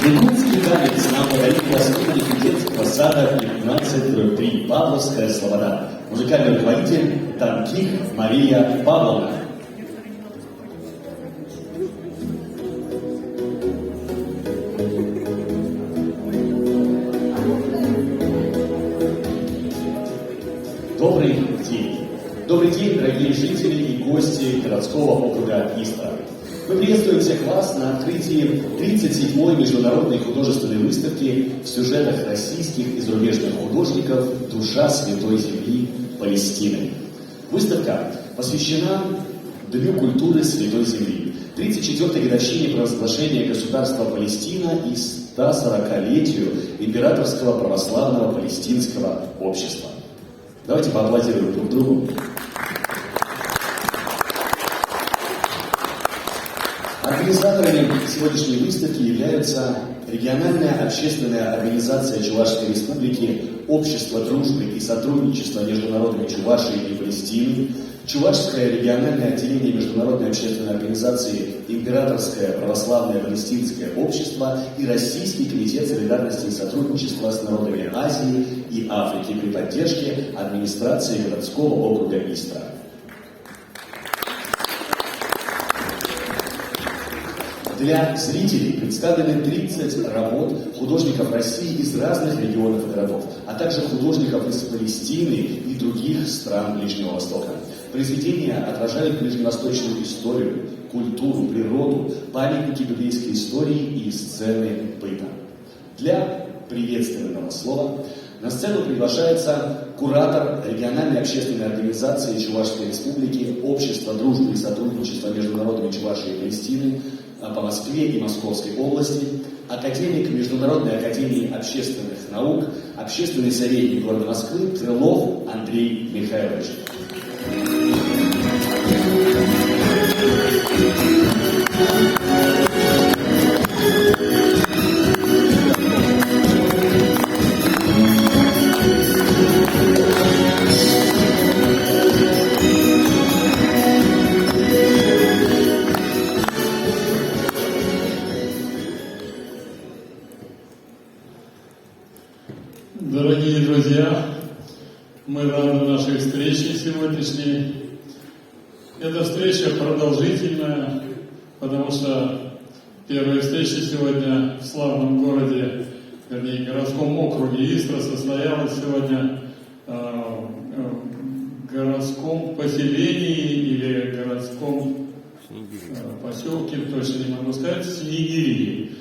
Якутский танец нам подарили воспитанники детского сада 15-3 Павловская Слобода. Музыкальный руководитель Танких Мария Павловна. Добрый день. Добрый день, дорогие жители и гости городского округа Истра. Мы приветствуем всех вас на открытии 37-й международной художественной выставки в сюжетах российских и зарубежных художников «Душа Святой Земли Палестины». Выставка посвящена Дню культуры Святой Земли, 34-й годовщине провозглашения государства Палестина и 140-летию Императорского православного палестинского общества. Давайте поаплодируем друг другу. Организаторами сегодняшней выставки являются региональная общественная организация Чувашской Республики «Общество дружбы и сотрудничества между народами Чувашии и Палестины», Чувашское региональное отделение международной общественной организации «Императорское православное палестинское общество» и Российский комитет солидарности и сотрудничества с народами Азии и Африки при поддержке администрации городского округа Истра. Для зрителей представлены 30 работ художников России из разных регионов и городов, а также художников из Палестины и других стран Ближнего Востока. Произведения отражают ближневосточную историю, культуру, природу, памятники библейской истории и сцены быта. Для приветственного слова на сцену приглашается куратор региональной общественной организации Чувашской Республики «Общество дружбы и сотрудничества между народами Чувашии и Палестины» по Москве и Московской области, академик Международной академии общественных наук, общественный советник города Москвы Крылов Андрей Михайлович. Дорогие друзья, мы рады нашей встрече сегодняшней. Эта встреча продолжительная, потому что первая встреча сегодня в славном городе, вернее, городском округе Истра состоялась сегодня в городском поселении или городском поселке, точно не могу сказать, Снегири.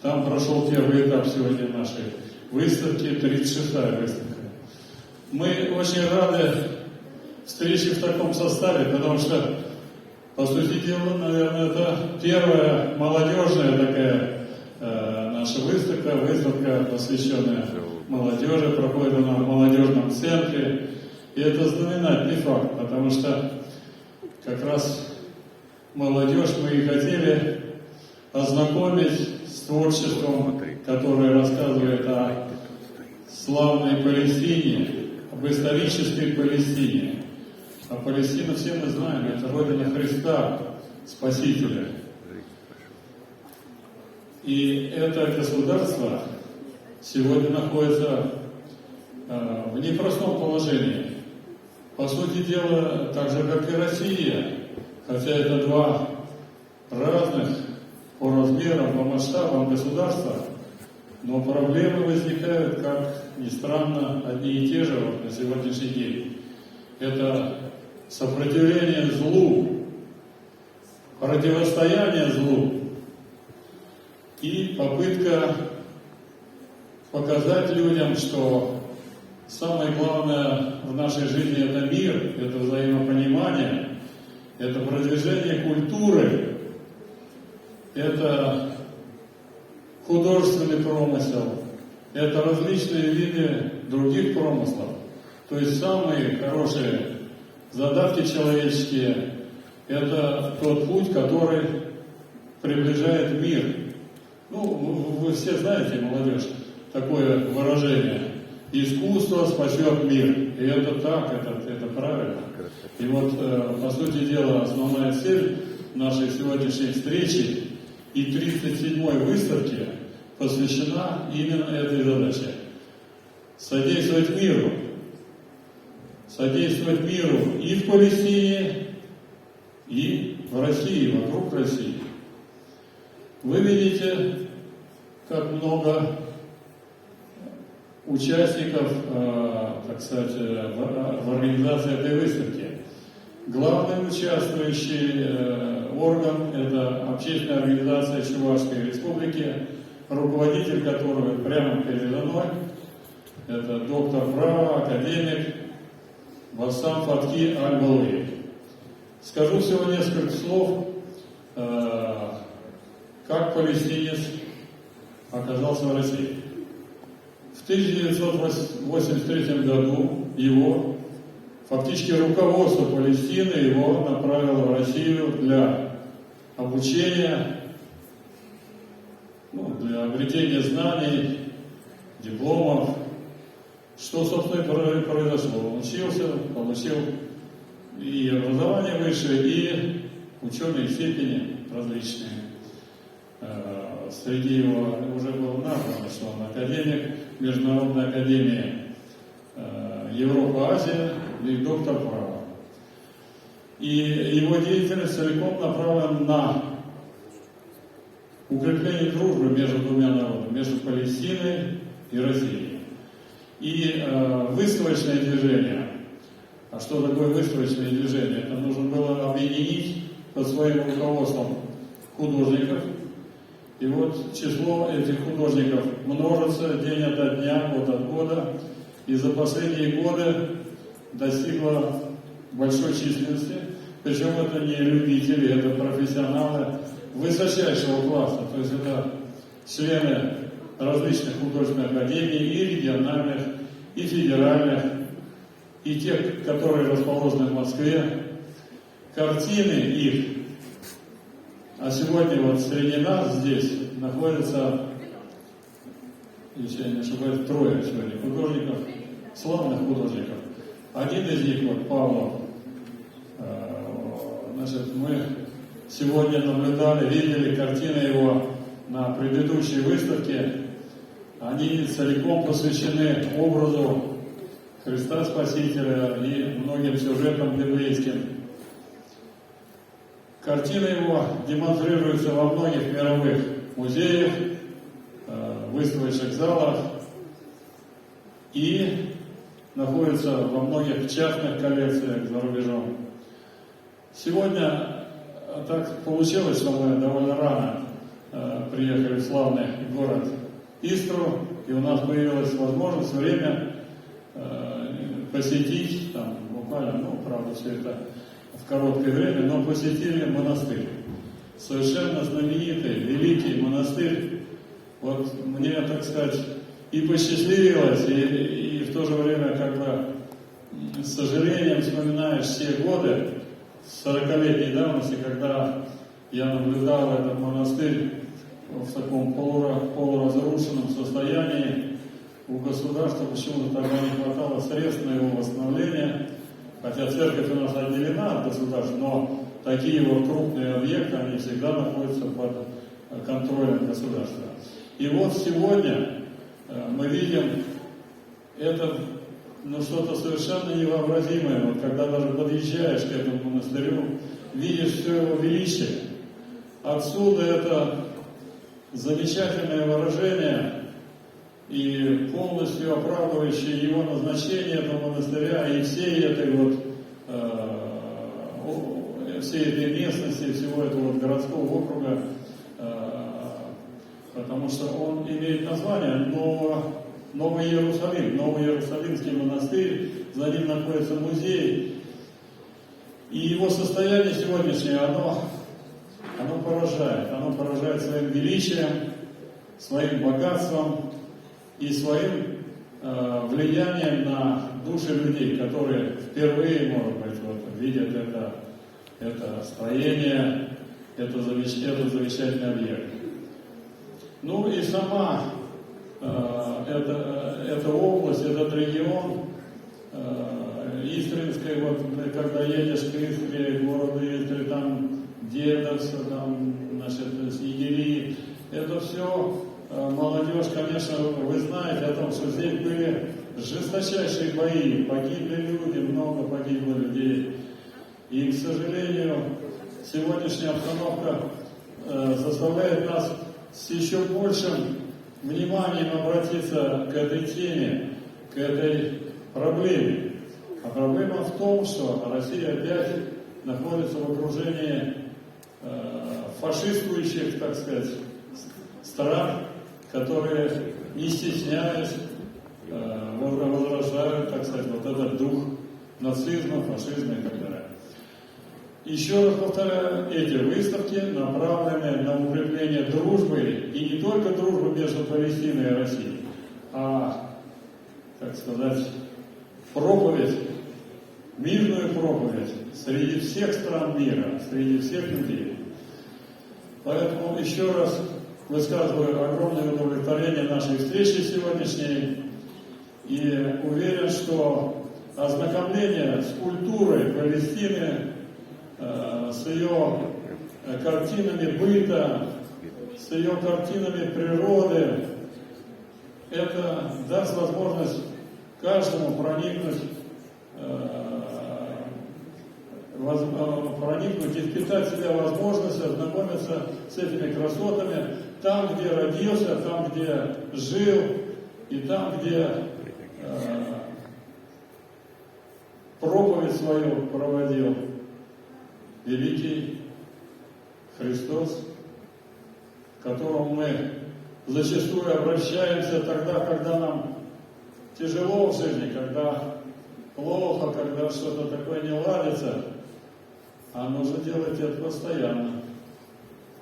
Там прошел первый этап сегодня нашей выставки, 36-я выставка. Мы очень рады встрече в таком составе, потому что, по сути дела, наверное, это первая молодежная такая наша выставка, посвященная молодежи, проходит она в молодежном центре. И это знаменательный факт, потому что как раз молодежь мы и хотели ознакомить с творчеством, которое рассказывает о славной Палестине, об исторической Палестине. А Палестина, все мы знаем, это родина Христа, Спасителя. И это государство сегодня находится в непростом положении. По сути дела, так же, как и Россия, хотя это два разных по размерам, по масштабам государства, но проблемы возникают, как ни странно, одни и те же вот на сегодняшний день. Это сопротивление злу, противостояние злу и попытка показать людям, что самое главное в нашей жизни – это мир, это взаимопонимание, это продвижение культуры, это художественный промысел, это различные виды других промыслов. То есть самые хорошие задатки человеческие – это тот путь, который приближает мир. Ну, вы все знаете, молодежь, такое выражение: искусство спасет мир. И это так, это правильно. И вот, по сути дела, основная цель нашей сегодняшней встречи и 37-й выставки посвящена именно этой задаче. Содействовать миру и в Палестине, и в России, вокруг России. Вы видите, как много участников, так сказать, в организации этой выставки. Главный участвующий орган – это общественная организация Чувашской Республики, руководитель которой прямо передо мной – это доктор права, академик Басам Фатхи Аль-Балуи. Скажу всего несколько слов, как палестинец оказался в России. В 1983 году его, фактически руководство Палестины, его направило в Россию для обучения, для обретения знаний, дипломов. Что, собственно, и произошло. Он учился, получил и образование высшее, и ученые степени различные. Среди его уже было названо, что он академик Международной академии Европа-Азия и доктор права. И его деятельность целиком направлена на укрепление дружбы между двумя народами, между Палестиной и Россией. И выставочное движение. А что такое выставочное движение? Это нужно было объединить под своим руководством художников. И вот число этих художников множится день ото дня, год от года. И за последние годы достигло большой численности. Причем это не любители, это профессионалы высочайшего класса. То есть это члены различных художественных академий, и региональных, и федеральных, и тех, которые расположены в Москве. Картины их. А сегодня вот среди нас здесь находится, если я не ошибаюсь, 3 сегодня художников, славных художников. Один из них, вот Павлов, значит, мы сегодня наблюдали, видели картины его на предыдущей выставке. Они целиком посвящены образу Христа Спасителя и многим сюжетам библейским. Картины его демонстрируются во многих мировых музеях, выставочных залах и находятся во многих частных коллекциях за рубежом. Сегодня так получилось, что мы довольно рано приехали в славный город Истру, и у нас появилась возможность, время посетить, там, буквально, правда, все это в короткое время, но посетили монастырь. Совершенно знаменитый, великий монастырь. Вот мне, так сказать, и посчастливилось, и в то же время, как бы, с сожалением вспоминаешь все годы 40-летней давности, когда я наблюдал этот монастырь в таком полуразрушенном состоянии. У государства почему-то тогда не хватало средств на его восстановление. Хотя церковь у нас отделена от государства, но такие вот крупные объекты, они всегда находятся под контролем государства. И вот сегодня мы видим это, что-то совершенно невообразимое. Вот когда даже подъезжаешь к этому монастырю, видишь все его величие. Отсюда это замечательное выражение и полностью оправдывающее его назначение этого монастыря и всей этой всей этой местности, всего этого городского округа, потому что он имеет название Новый Иерусалим, Новый Иерусалимский монастырь, за ним находится музей. И его состояние сегодняшнее, оно поражает своим величием, своим богатством и своим влиянием на души людей, которые впервые, может быть, видят это строение, этот замечательный объект. Ну и сама эта область, этот регион, Истринская, когда едешь к Истре, городу Истре, там Дедовск, там, Снегири, это все молодежь, конечно, вы знаете о том, что здесь были жесточайшие бои, погибли люди, много погибло людей. И, к сожалению, сегодняшняя обстановка заставляет нас с еще большим вниманием обратиться к этой теме, к этой проблеме. А проблема в том, что Россия опять находится в окружении фашистующих, так сказать, стран, которые, не стесняясь, возражают, так сказать, вот этот дух нацизма, фашизма и так далее. Еще раз повторяю, эти выставки направлены на укрепление дружбы, и не только дружбы между Палестиной и Россией, а, так сказать, проповедь, мирную проповедь среди всех стран мира, среди всех людей. Поэтому еще раз высказываю огромное удовлетворение нашей встречи сегодняшней и уверен, что ознакомление с культурой Палестины, с ее картинами быта, с ее картинами природы, это даст возможность каждому проникнуть и впитать в себя возможность ознакомиться с этими красотами там, где родился, там, где жил, и там, где проповедь свою проводил великий Христос, к которому мы зачастую обращаемся тогда, когда нам тяжело в жизни, когда плохо, когда что-то такое не ладится, а нужно делать это постоянно.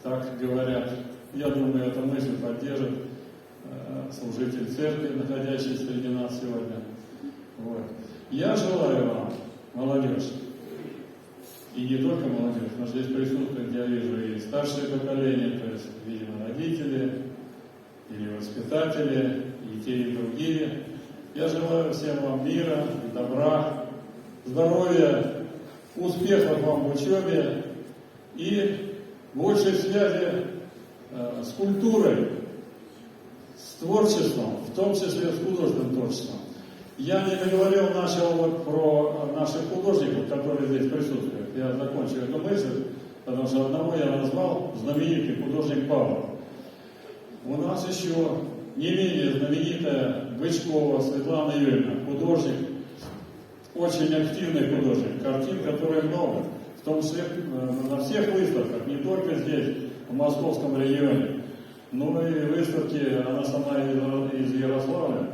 Так говорят. Я думаю, эту мысль поддержит служитель церкви, находящийся среди нас сегодня. Вот. Я желаю вам, молодежь, и не только молодежь, но здесь присутствует, я вижу, и старшее поколение, то есть, видимо, родители или воспитатели, и те, и другие. Я желаю всем вам мира, добра, здоровья, успехов вам в учебе и большей связи с культурой, с творчеством, в том числе с художественным творчеством. Я не договорил, начал вот про наших художников, которые здесь присутствуют. Я закончу эту мысль, потому что одного я назвал знаменитый художник Павлов. У нас еще не менее знаменитая Бычкова Светлана Юрьевна, художник, очень активный художник, картин, которые много, в том числе на всех выставках, не только здесь, в московском регионе, но и выставки, она сама из Ярославля.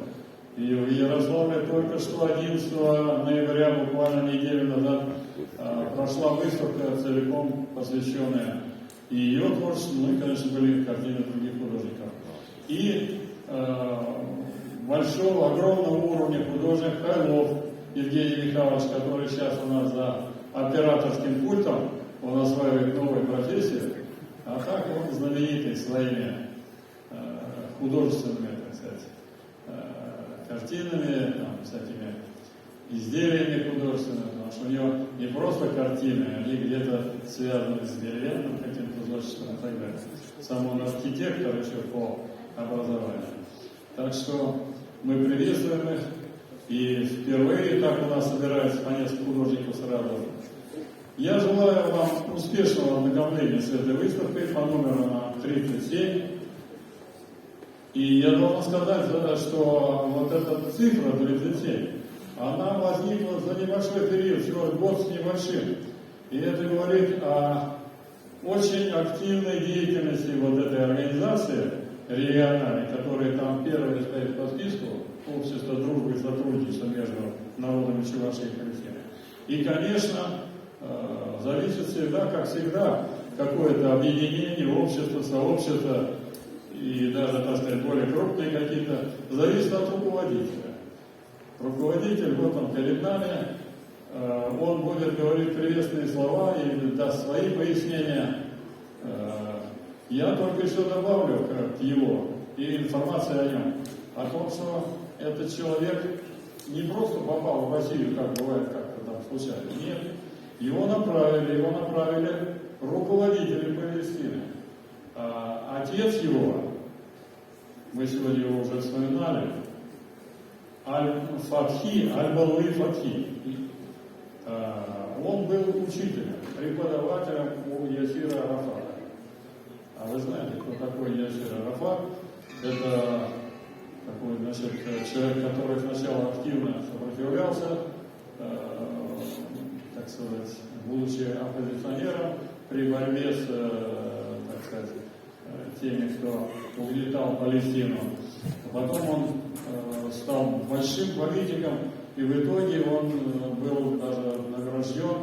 И в Ярославле только что 11 ноября, буквально неделю назад, прошла выставка, целиком посвященная и ее творчеству, ну и, конечно, были картины других художников. И большого, огромного уровня художник Хайлов Евгений Михайлович, который сейчас у нас за операторским пультом, он осваивает новую профессию, а так он знаменитый своими художественными, так сказать, картинами, там, всякими изделиями художественными, потому что у него не просто картины, они где-то связаны с деревянным каким-то творчеством и так далее. Сам он архитектор еще по образованию. Так что мы приветствуем их, и впервые так у нас собирается по несколько художников сразу. Я желаю вам успешного ознакомления с этой выставкой по номеру 37. И я должен сказать, что вот эта цифра 37, она возникла за небольшой период, всего год с небольшим. И это говорит о очень активной деятельности вот этой организации региональной, которая там первая стоит по списку, Общество дружбы и сотрудничества между народами Чувашии и Палестины. И, конечно, зависит всегда, как всегда, какое-то объединение, общество, сообщество, и даже, так сказать, более крупные какие-то, зависит от руководителя. Руководитель, вот он перед нами, он будет говорить приветственные слова и даст свои пояснения. Я только еще добавлю к его и информации о нем, о том, что этот человек не просто попал в Россию, как бывает как-то там случайно. Нет, его направили руководители Палестины. Отец его, мы сегодня его уже вспоминали, Аль-Фатхи, Аль-Балуи Фатхи. Он был учителем, преподавателем у Ясира Арафата. А вы знаете, кто такой Ясир Арафат? Это такой, значит, человек, который сначала активно сопротивлялся, так сказать, будучи оппозиционером при борьбе с, так сказать, теми, кто угнетал Палестину. Потом он стал большим политиком, и в итоге он был даже награжден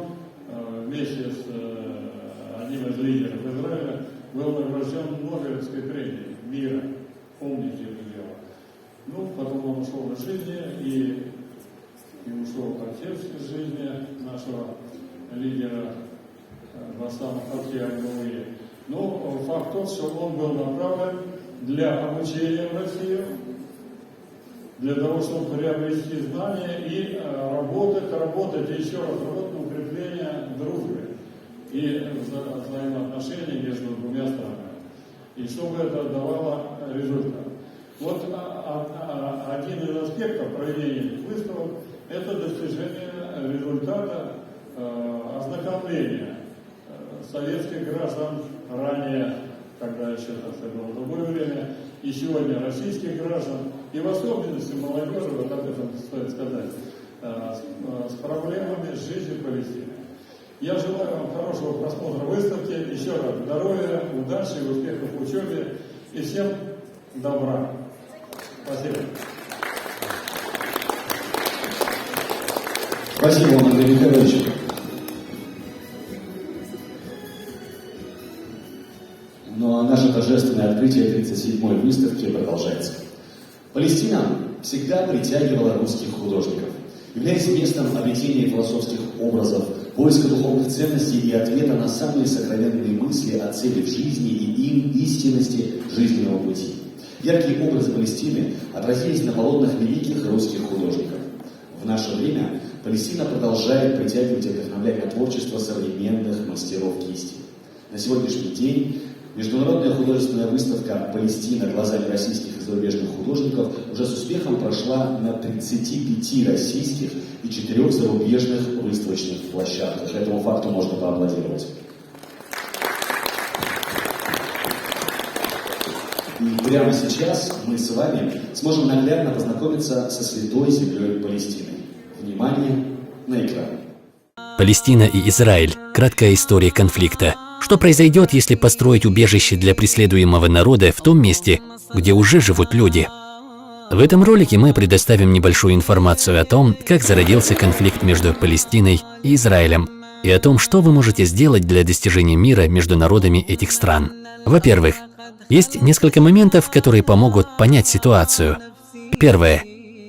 вместе с одним из лидеров Израиля, был награжден Нобелевской премией мира. Помните это дело. Ну, потом он ушел из жизни, и ушел отец из жизни нашего лидера Басама Фатхи Аль-Балуи. Но факт тот, что он был направлен для обучения в Россию, для того, чтобы приобрести знания и работать и еще раз работать на укрепление дружбы и взаимоотношений между двумя странами. И чтобы это давало результат. Вот один из аспектов проведения выставок – это достижение результата ознакомления советских граждан ранее, когда еще это было другое время, и сегодня российских граждан, и в особенности молодежи, вот об этом стоит сказать, с проблемами жизни в Палестине. Я желаю вам хорошего просмотра выставки, еще раз здоровья, удачи, успехов в учебе и всем добра. Спасибо. Спасибо вам, Андрей Михайлович. Ну а наше торжественное открытие 37-й выставки продолжается. Палестина всегда притягивала русских художников, являясь местом обретения философских образов, поиска духовных ценностей и ответа на самые сокровенные мысли о цели в жизни и истинности жизненного пути. Яркие образы Палестины отразились на полотнах великих русских художников. В наше время Палестина продолжает притягивать и вдохновлять на творчество современных мастеров кисти. На сегодняшний день международная художественная выставка «Палестина глазами российских и зарубежных художников» уже с успехом прошла на 35 российских и 4 зарубежных выставочных площадках. Этому факту можно поаплодировать. И прямо сейчас мы с вами сможем наглядно познакомиться со святой землей Палестины. Внимание, на экран. Палестина и Израиль. Краткая история конфликта. Что произойдет, если построить убежище для преследуемого народа в том месте, где уже живут люди? В этом ролике мы предоставим небольшую информацию о том, как зародился конфликт между Палестиной и Израилем, и о том, что вы можете сделать для достижения мира между народами этих стран. Во-первых, есть несколько моментов, которые помогут понять ситуацию. Первое.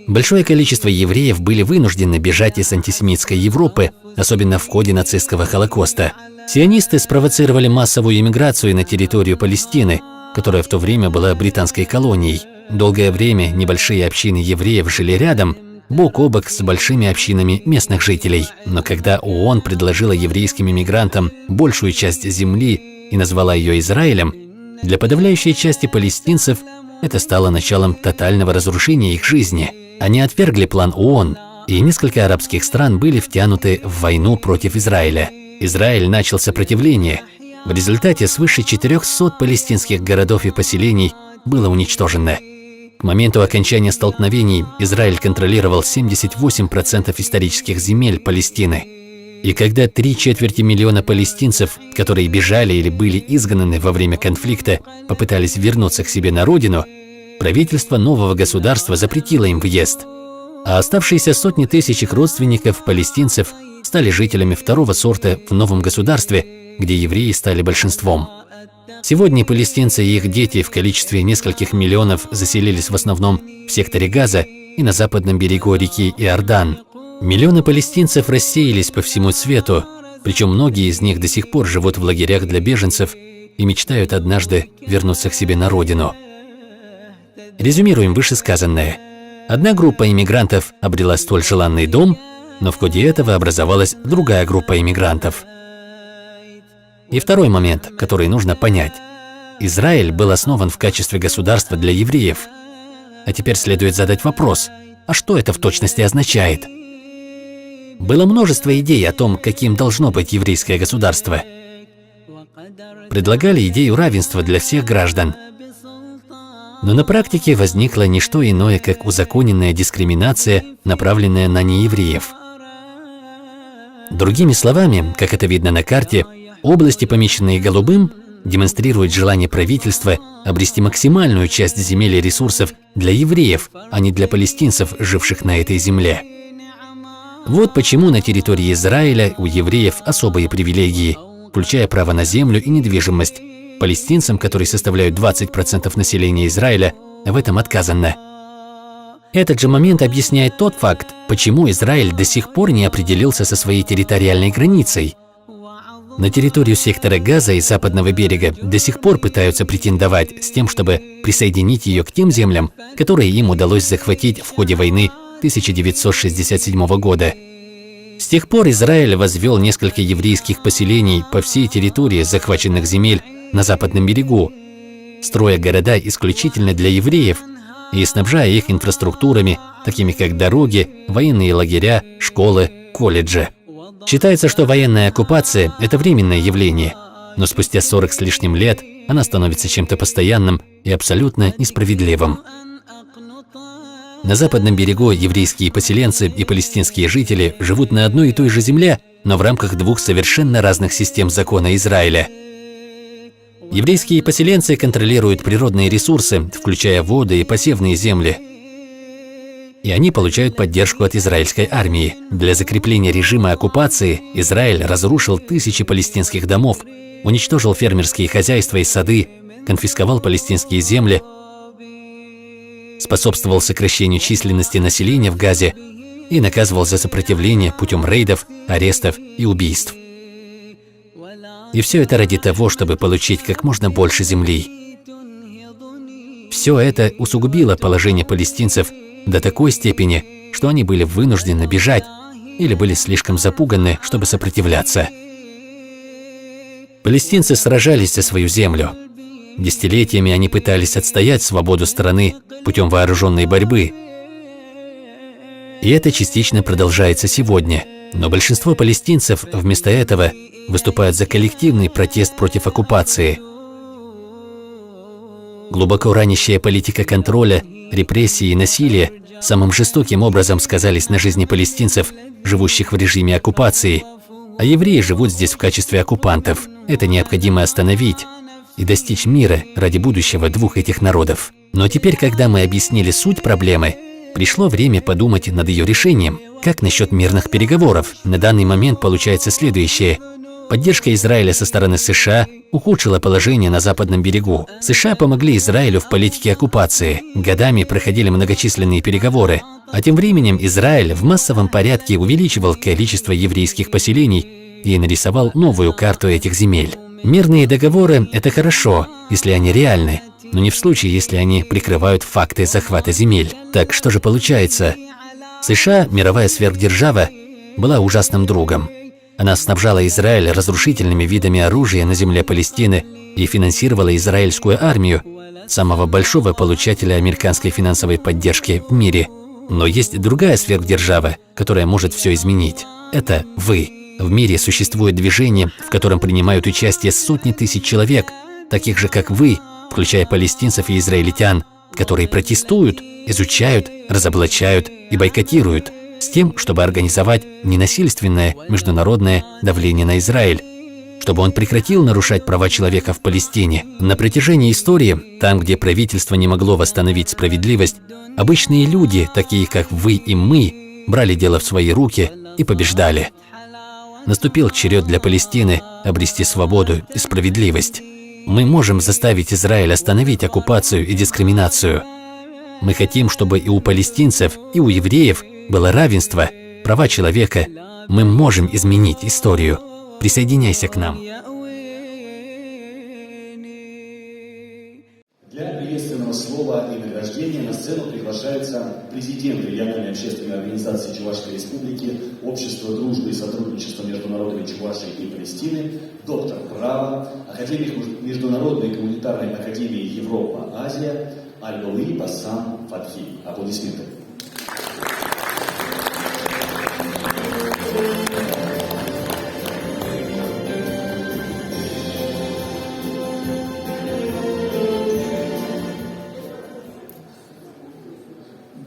Большое количество евреев были вынуждены бежать из антисемитской Европы, особенно в ходе нацистского Холокоста. Сионисты спровоцировали массовую иммиграцию на территорию Палестины, которая в то время была британской колонией. Долгое время небольшие общины евреев жили рядом, бок о бок с большими общинами местных жителей. Но когда ООН предложила еврейским иммигрантам большую часть земли и назвала ее Израилем, для подавляющей части палестинцев это стало началом тотального разрушения их жизни. Они отвергли план ООН, и несколько арабских стран были втянуты в войну против Израиля. Израиль начал сопротивление. В результате свыше 400 палестинских городов и поселений было уничтожено. К моменту окончания столкновений Израиль контролировал 78% исторических земель Палестины. И когда 3/4 миллиона палестинцев, которые бежали или были изгнаны во время конфликта, попытались вернуться к себе на родину, правительство нового государства запретило им въезд. А оставшиеся сотни тысяч их родственников, палестинцев, стали жителями второго сорта в новом государстве, где евреи стали большинством. Сегодня палестинцы и их дети в количестве нескольких миллионов заселились в основном в секторе Газа и на западном берегу реки Иордан. Миллионы палестинцев рассеялись по всему свету, причем многие из них до сих пор живут в лагерях для беженцев и мечтают однажды вернуться к себе на родину. Резюмируем вышесказанное. Одна группа иммигрантов обрела столь желанный дом, но в ходе этого образовалась другая группа иммигрантов. И второй момент, который нужно понять. Израиль был основан в качестве государства для евреев. А теперь следует задать вопрос, а что это в точности означает? Было множество идей о том, каким должно быть еврейское государство. Предлагали идею равенства для всех граждан. Но на практике возникло не что иное, как узаконенная дискриминация, направленная на неевреев. Другими словами, как это видно на карте, области, помеченные голубым, демонстрируют желание правительства обрести максимальную часть земель и ресурсов для евреев, а не для палестинцев, живших на этой земле. Вот почему на территории Израиля у евреев особые привилегии, включая право на землю и недвижимость. Палестинцам, которые составляют 20% населения Израиля, в этом отказано. Этот же момент объясняет тот факт, почему Израиль до сих пор не определился со своей территориальной границей. На территорию сектора Газа и Западного берега до сих пор пытаются претендовать с тем, чтобы присоединить ее к тем землям, которые им удалось захватить в ходе войны 1967 года. С тех пор Израиль возвел несколько еврейских поселений по всей территории захваченных земель на Западном берегу, строя города исключительно для евреев и снабжая их инфраструктурами, такими как дороги, военные лагеря, школы, колледжи. Считается, что военная оккупация – это временное явление, но спустя 40 с лишним лет она становится чем-то постоянным и абсолютно несправедливым. На Западном берегу еврейские поселенцы и палестинские жители живут на одной и той же земле, но в рамках двух совершенно разных систем закона Израиля. Еврейские поселенцы контролируют природные ресурсы, включая воды и посевные земли. И они получают поддержку от израильской армии. Для закрепления режима оккупации Израиль разрушил тысячи палестинских домов, уничтожил фермерские хозяйства и сады, конфисковал палестинские земли, способствовал сокращению численности населения в Газе и наказывал за сопротивление путем рейдов, арестов и убийств. И все это ради того, чтобы получить как можно больше земли. Все это усугубило положение палестинцев до такой степени, что они были вынуждены бежать или были слишком запуганы, чтобы сопротивляться. Палестинцы сражались за свою землю. Десятилетиями они пытались отстоять свободу страны путем вооруженной борьбы. И это частично продолжается сегодня. Но большинство палестинцев вместо этого выступают за коллективный протест против оккупации. Глубоко ранящая политика контроля, репрессий и насилия самым жестоким образом сказались на жизни палестинцев, живущих в режиме оккупации, а евреи живут здесь в качестве оккупантов. Это необходимо остановить и достичь мира ради будущего двух этих народов. Но теперь, когда мы объяснили суть проблемы, пришло время подумать над ее решением. Как насчет мирных переговоров? На данный момент получается следующее. Поддержка Израиля со стороны США ухудшила положение на Западном берегу. США помогли Израилю в политике оккупации. Годами проходили многочисленные переговоры. А тем временем Израиль в массовом порядке увеличивал количество еврейских поселений и нарисовал новую карту этих земель. Мирные договоры – это хорошо, если они реальны, но не в случае, если они прикрывают факты захвата земель. Так что же получается? США, мировая сверхдержава, была ужасным другом. Она снабжала Израиль разрушительными видами оружия на земле Палестины и финансировала израильскую армию, самого большого получателя американской финансовой поддержки в мире. Но есть другая сверхдержава, которая может все изменить. Это вы. В мире существует движение, в котором принимают участие сотни тысяч человек, таких же, как вы, включая палестинцев и израильтян, которые протестуют, изучают, разоблачают и бойкотируют, с тем, чтобы организовать ненасильственное международное давление на Израиль, чтобы он прекратил нарушать права человека в Палестине. На протяжении истории, там, где правительство не могло восстановить справедливость, обычные люди, такие как вы и мы, брали дело в свои руки и побеждали. Наступил черед для Палестины обрести свободу и справедливость. Мы можем заставить Израиль остановить оккупацию и дискриминацию. Мы хотим, чтобы и у палестинцев, и у евреев было равенство, права человека. Мы можем изменить историю. Присоединяйся к нам. Для приветственного слова и награждения на сцене сцену приглашается президент региональной общественной организации Чувашской Республики, Общество дружбы и сотрудничества между народами Чувашии и Палестины, доктор права, академик Международной гуманитарной академии Европа-Азия Аль-Луи Басам Фатхи. Аплодисменты.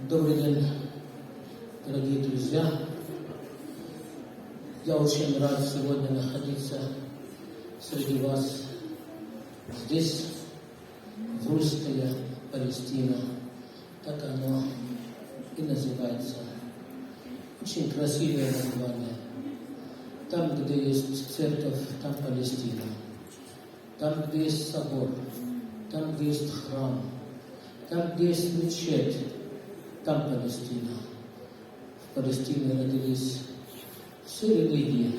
Добрый день, дорогие друзья. Я очень рад сегодня находиться среди вас здесь, в Русская Палестина. Так оно и называется. Очень красивое название. Там, где есть церковь, там Палестина. Там, где есть собор, там, где есть храм, там, где есть мечеть, там Палестина. В Палестине родились все религии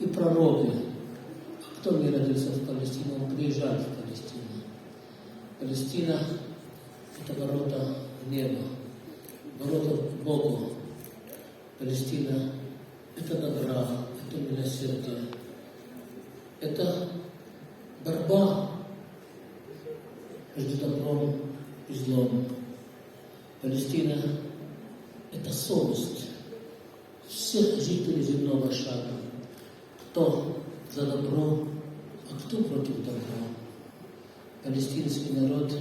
и пророки. Кто не родился в Палестине, он приезжал в Палестину. Палестина – это ворота в небо, ворота к Богу. Палестина – это добра, это милосердие. Это борьба между добром и злом. Палестина – это совесть всех жителей земного шара. Кто за добро, а кто против добра. Палестинский народ,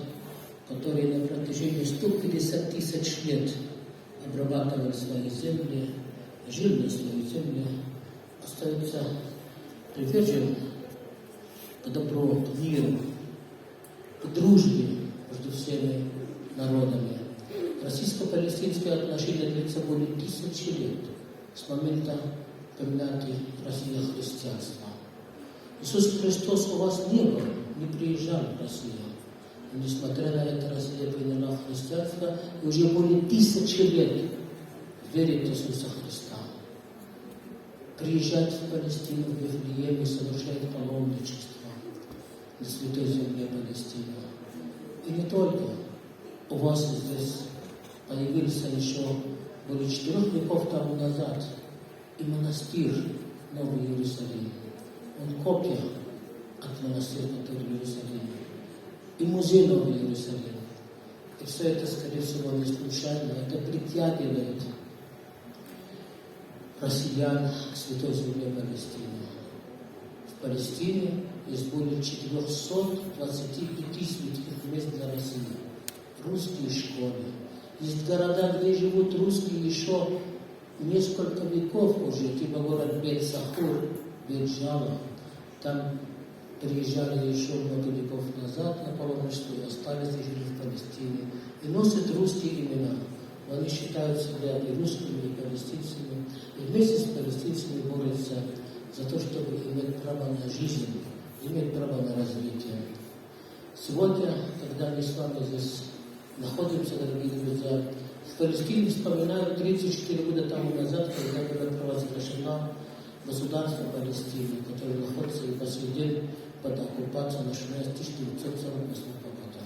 который на протяжении 150 тысяч лет обрабатывал свои земли, жил на своей земле, остается привержен к добру, к миру, к дружбе между всеми народами. Российско-палестинские отношения длятся более 1000 лет с момента принятия России христианства. Иисус Христос у вас не был, не приезжал в Россию. Но, несмотря на это, Россия приняла христианство и уже более 1000 лет верит в Иисуса Христа. Приезжать в Палестину, в Вифлеем и совершать паломничество на святой земле Палестины. И не только. У вас здесь появился еще более 4 веков тому назад и монастырь Новый Иерусалим. Он копия от монастыря, который в Иерусалиме. И музей Новый Иерусалим. И все это, скорее всего, не случайно. Это притягивает россиян к святой земле Палестины. В Палестине есть более 425 святых мест для России. Русские школы. Есть города, где живут русские еще несколько веков уже, типа город Бет-Сахур, Бет-Жала. Там приезжали еще много веков назад на паломничество и остались и жили в Палестине. И носят русские имена. Но они считают себя и русскими, и палестинцами. И вместе с палестинцами борются за то, чтобы иметь право на жизнь, иметь право на развитие. Сегодня, когда мы с вами здесь находимся, дорогие друзья, в Палестине вспоминают 34 года тому назад, когда была провозглашена государство Палестины, которое находится и по сей день под оккупацией, начиная с 1948 года.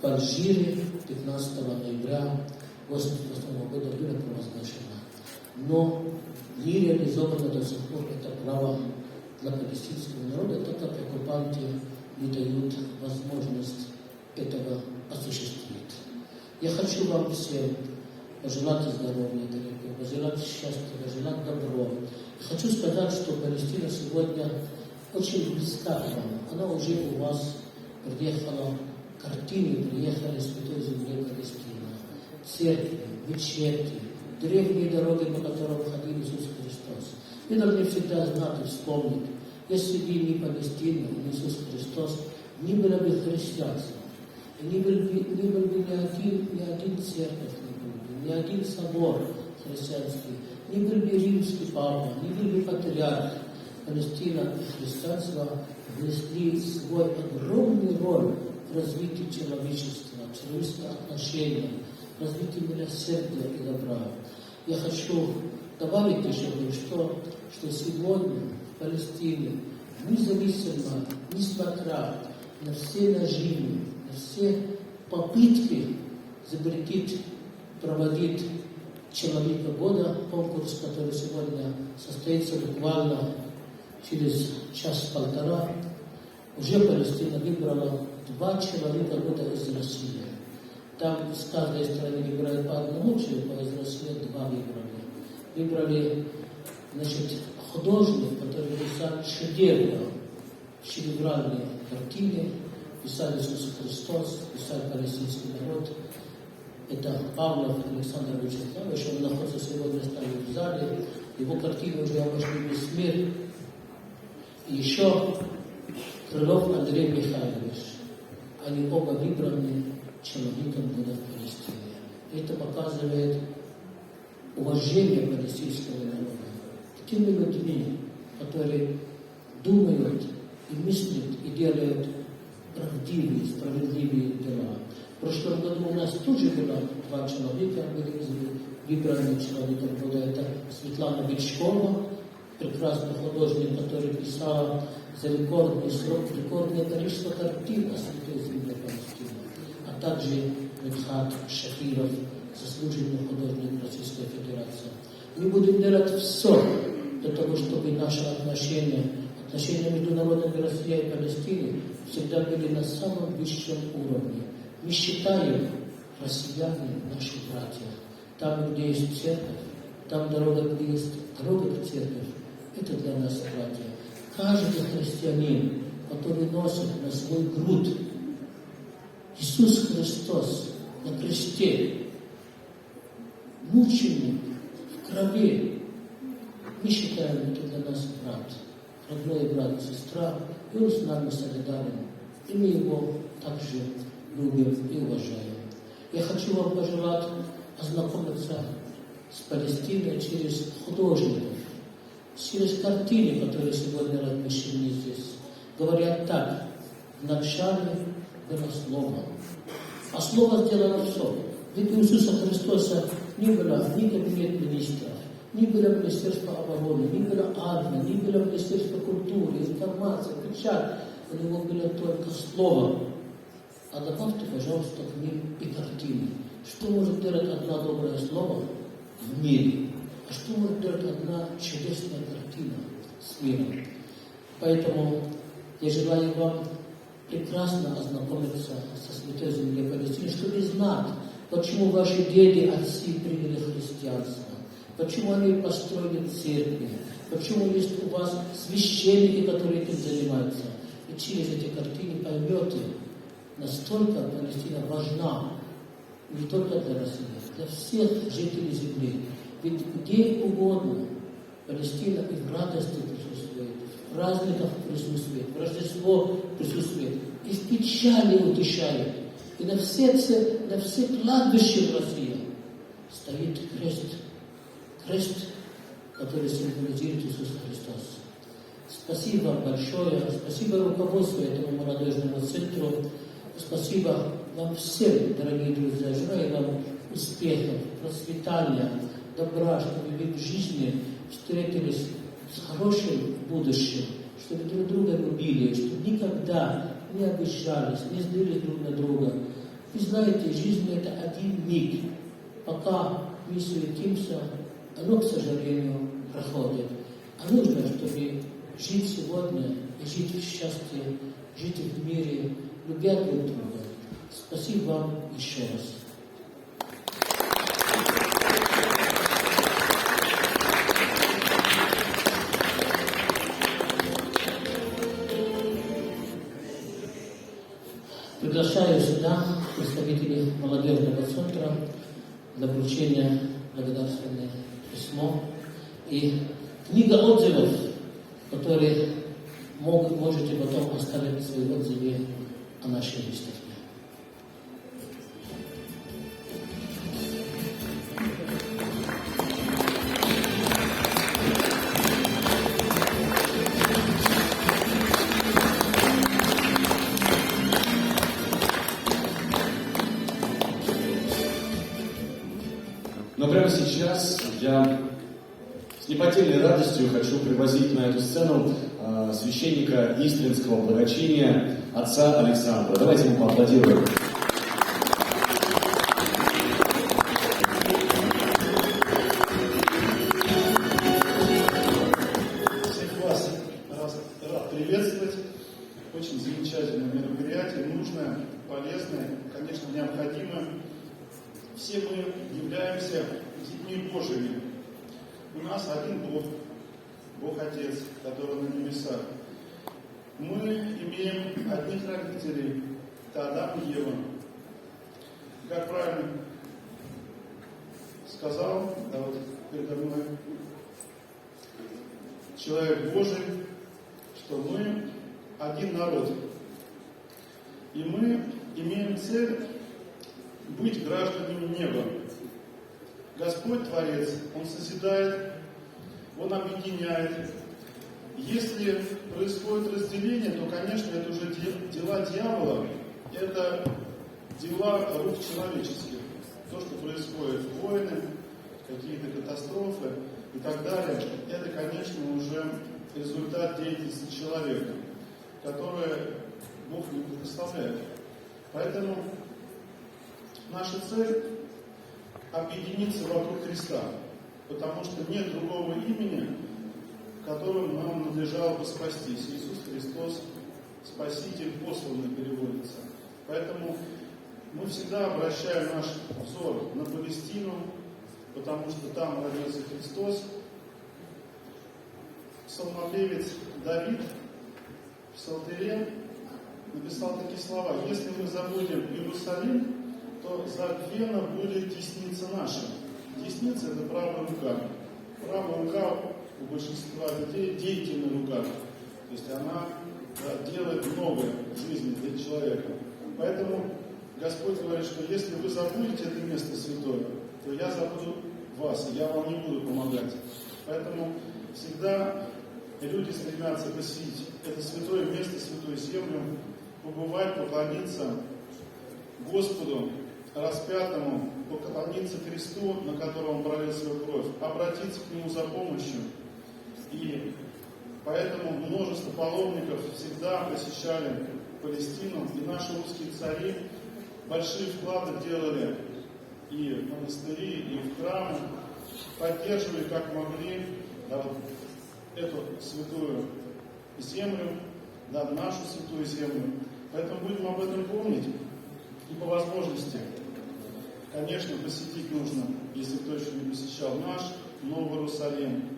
В Алжире 15 ноября 1988 года было провозглашено. Но не реализовано до сих пор это право для палестинского народа, так как оккупанты не дают возможность этого осуществить. Я хочу вам всем пожелать здоровья, дорогие, пожелать счастья, пожелать добро. И хочу сказать, что Палестина сегодня очень близка к вам. Она уже у вас приехала, картины приехали с святой земли Палестина. Церкви, мечети, древние дороги, по которым ходил Иисус Христос. Вы должны всегда знать и вспомнить, если бы не Палестина, не Иисус Христос, не было бы христианства. Не был бы ни один церковь, ни один собор христианский, не был бы римский папа, не был бы патриарх. Палестина и христианство внесли свой огромную роль в развитии человечества, человеческих отношений, в развитии милосердия и добра. Я хочу добавить еще кое-что, что сегодня в Палестине, независимо, несмотря на все нажимы, на все попытки запретит проводить Человека года, конкурс, который сегодня состоится буквально через час-полтора. Уже Палестина выбрала 2 человека года из России. Там с каждой страны выбирают по одному человеку, а из России 2 выбрали. Выбрали, значит, художник, который писал шедевральные картины, писал Иисус Христос, писал палестинский народ. Это Павлов Александр Вячеславович, он находится сегодня в зале, его картины уже обошли весь мир. И еще Крылов Андрей Михайлович. Они оба выбраны человеком года в Палестине. Это показывает уважение палестинского народа к теми людьми, которые думают и мыслят и делают правдивые, справедливые дела. В прошлом году у нас тоже было 2 человека, были выбраны человеком года. Это Светлана Бичкова, прекрасный художник, который писал за рекордный срок, рекордное количество картин о Святой Земле Палестины, а также Медхат Шафиров, заслуженный художник Российской Федерации. Мы будем делать все для того, чтобы наши отношения между народами России и Палестины всегда были на самом высшем уровне. Мы считаем россияне наши братья. Там, где есть церковь, там где есть дорога к церкви, это для нас братья. Каждый христианин, который носит на свой грудь Иисус Христос на кресте, мученик в крови, мы считаем, это для нас брат, родной брат и сестра, и он с нами солидарен, и мы его также любим и уважаем. Я хочу вам пожелать ознакомиться с Палестиной через художников, через картины, которые сегодня размещены здесь. Говорят так: в начале было Слово, а Слово сделало все. Ведь у Иисуса Христоса не было ни кабинет министров, ни было Министерства обороны, ни было армии, ни было Министерства культуры, информации, печать. У него было только Слово. А добавьте, пожалуйста, к ним и картины. Что может делать одна доброе слово в мире? А что может делать одна чудесная картина с миром? Поэтому я желаю вам прекрасно ознакомиться со Святой Землей Палестины, чтобы знать, почему ваши деды, отцы приняли христианство, почему они построили церкви, почему есть у вас священники, которые этим занимаются. И через эти картины поймете, настолько Палестина важна не только для России, для всех жителей земли. Ведь где угодно Палестина и в радости присутствует, в праздниках присутствует, в Рождество присутствует, и в печали утешает. И на все кладбища в России стоит крест, который символизирует Иисус Христос. Спасибо вам большое, спасибо руководству этому молодежному центру, спасибо вам всем, дорогие друзья. Желаю вам успехов, процветания, добра, чтобы вы в жизни встретились с хорошим будущим, чтобы друг друга любили, чтобы никогда не обижались, не злились друг на друга. Вы знаете, жизнь — это один миг. Пока мы суетимся, оно, к сожалению, проходит. А нужно, чтобы жить сегодня и жить в счастье, жить в мире, любя друг друга. Спасибо вам еще раз. Приглашаю сюда представителей молодежного центра для вручения благодарственное письмо и книга отзывов, которые можете потом оставить свои отзывы о нашей выставке. Но прямо сейчас я с неподдельной радостью хочу привозить на эту сцену священника Истринского благочиния отца Александра. Давайте ему поаплодируем. все мы являемся детьми Божьими. У нас один Бог, Бог Отец, который на небесах. Мы имеем одних родителей, это Адам и Ева. Как правильно сказал, да, вот передо мной человек Божий, что мы один народ. И мы имеем цель быть гражданами неба. Господь Творец, Он созидает, Он объединяет. Если происходит разделение, то, конечно, это уже дела дьявола, это дела рук человеческих. То, что происходит, войны, какие-то катастрофы и так далее, это, конечно, уже результат деятельности человека, которое Бог не благословляет. Поэтому наша цель – объединиться вокруг Христа, потому что нет другого имени, которым нам надлежало бы спастись. Иисус Христос, Спаситель, посланный переводится. Поэтому мы всегда обращаем наш взор на Палестину, потому что там родился Христос. Псалмопевец Давид в Псалтире написал такие слова: «Если мы забудем Иерусалим, то забвенно будет десница наша». Десница – это правая рука. Правая рука у большинства людей деятельная рука. То есть она делает многое в жизни для человека. Поэтому Господь говорит, что если вы забудете это место святое, то я забуду вас, и я вам не буду помогать. Поэтому всегда люди стремятся посетить это святое место, святую землю, побывать, поклониться Господу распятому, поклониться кресту, на котором Он пролил свою кровь, обратиться к Нему за помощью. И поэтому множество паломников всегда посещали Палестину, и наши русские цари большие вклады делали и в монастыри, и в храмы, поддерживали как могли, да, вот эту святую землю, да, нашу святую землю. Поэтому будем об этом помнить и по возможности, конечно, посетить нужно, если кто еще не посещал, наш Новый Иерусалим,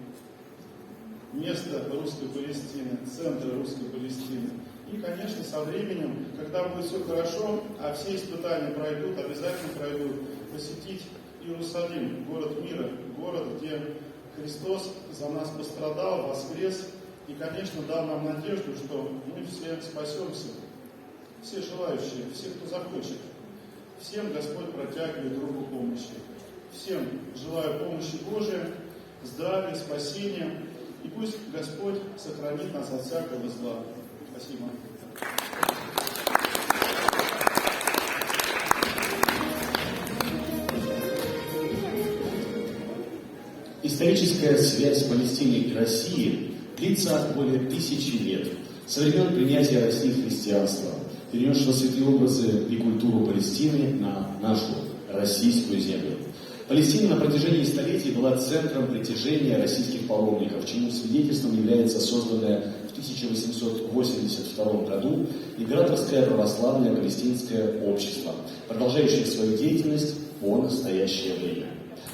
место русской Палестины, центр русской Палестины. И, конечно, со временем, когда будет все хорошо, а все испытания пройдут, обязательно пройдут, посетить Иерусалим, город мира, город, где Христос за нас пострадал, воскрес и, конечно, дал нам надежду, что мы все спасемся, все желающие, все, кто захочет. Всем Господь протягивает руку помощи. Всем желаю помощи Божией, здравия, спасения. И пусть Господь сохранит нас от всякого зла. Спасибо. Историческая связь Палестины и России длится более 1000 лет. Со времен принятия России христианства, перенесшего святые образы и культуру Палестины на нашу российскую землю. Палестина на протяжении столетий была центром притяжения российских паломников, чему свидетельством является созданное в 1882 году Императорское православное палестинское общество, продолжающее свою деятельность по настоящее время.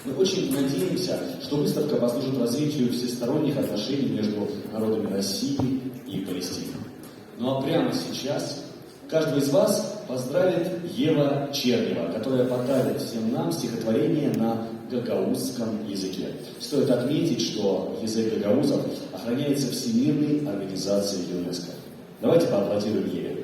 Мы очень надеемся, что выставка послужит развитию всесторонних отношений между народами России и Палестины. Ну а прямо сейчас каждого из вас поздравит Ева Чернева, которая подарит всем нам стихотворение на гагаузском языке. Стоит отметить, что язык гагаузов охраняется Всемирной организацией ЮНЕСКО. Давайте поаплодируем Еве.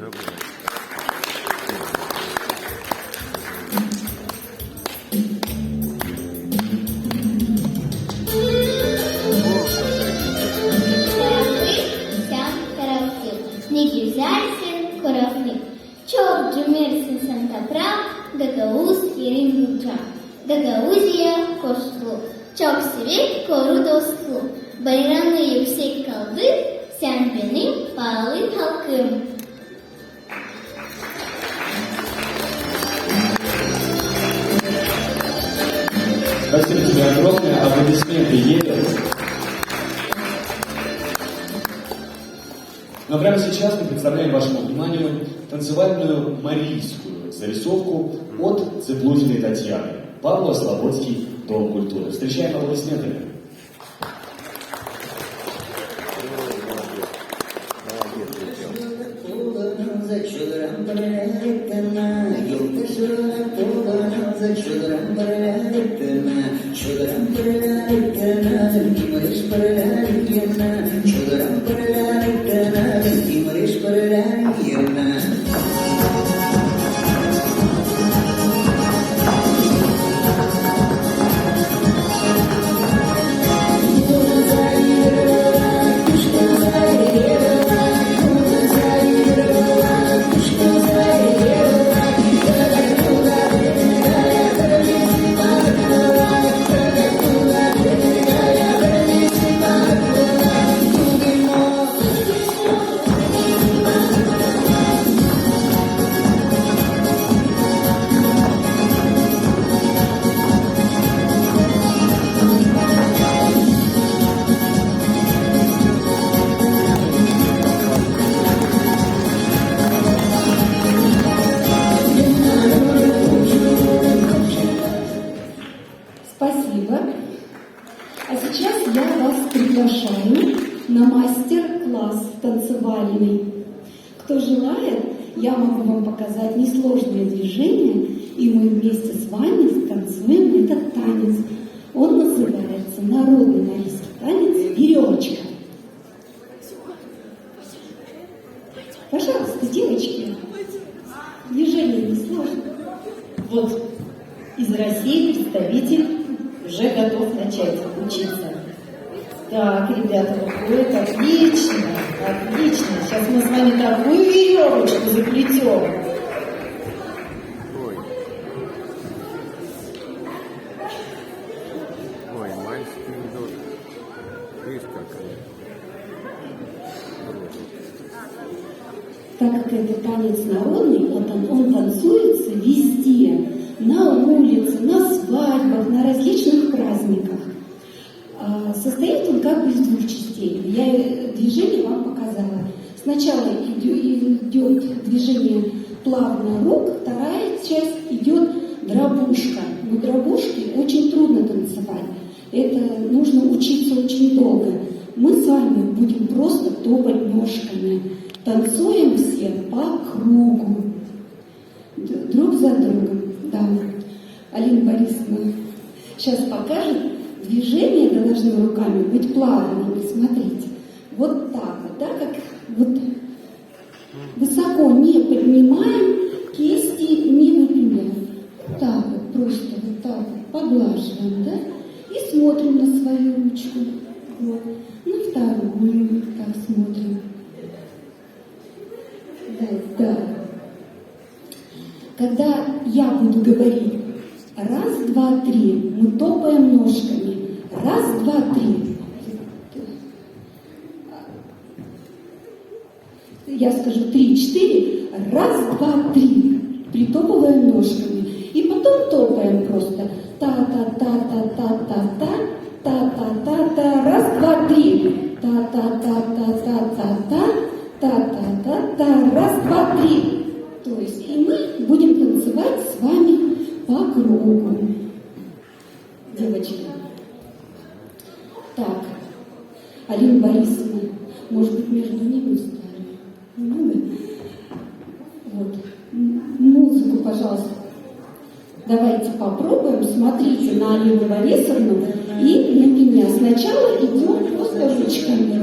Gagauzya koştu, çok sevip koru dostluğu. Bayramı yüksek kaldı, sen benim bağlı halkım. Спасибо тебе огромное, аплодисменты Еве. Но прямо сейчас мы представляем вашему вниманию танцевальную марийскую зарисовку от Цеплухиной Татьяны. Павлово-Слободский дом культуры. Встречаем аплодисментами. Спасибо. А сейчас я вас приглашаю на мастер-класс танцевальный. Кто желает, я могу вам показать несложные движения, и мы вместе с вами станцуем этот танец. Он называется народный марийский танец «Веревочка». Пожалуйста, девочки, движение несложно. Вот из России представитель уже готов начать учиться. Так, ребята, выходит, отлично, отлично. Сейчас мы с вами такую веревочку заплетем. Ой, мальчики идут. Видишь, какая. Так как это танец народный, вот он танцуется везде, на улице, на свадьбах, на различных праздниках. Состоит он как бы из двух частей. Я движение вам показала. Сначала идет движение плавно рук, вторая часть идет дробушка. Но дробушки очень трудно танцевать. Это нужно учиться очень долго. Мы с вами будем просто топать ножками. Танцуем все по кругу. Друг за другом. Да. Алина Борисовна сейчас покажет. Движения должны руками быть плавными. Смотрите. Вот так вот, да, как вот высоко не поднимаем, кисти не выпрямляем. Вот так вот, просто вот так вот поглаживаем, да, и смотрим на свою ручку. Вот. На вторую так смотрим. Да. Когда я буду говорить раз, два, три, мы топаем ножками. Раз, два, три. Я скажу 3-4. Раз, два, три. Притопываем ножками. И потом топаем просто. Та-та-та-та-та-та-та. Та-та-та-та. Раз, два, три. Та-та-та-та-та-та-та. Та-та-та-та. Раз, два, три. То есть и мы будем танцевать с вами по кругу. Девочки. Так. Алина Борисовна, может быть, между ними встали? Не надо? Вот. Музыку, пожалуйста. Давайте попробуем. Смотрите на Алину Борисовну и на меня. Сначала идем просто ручками.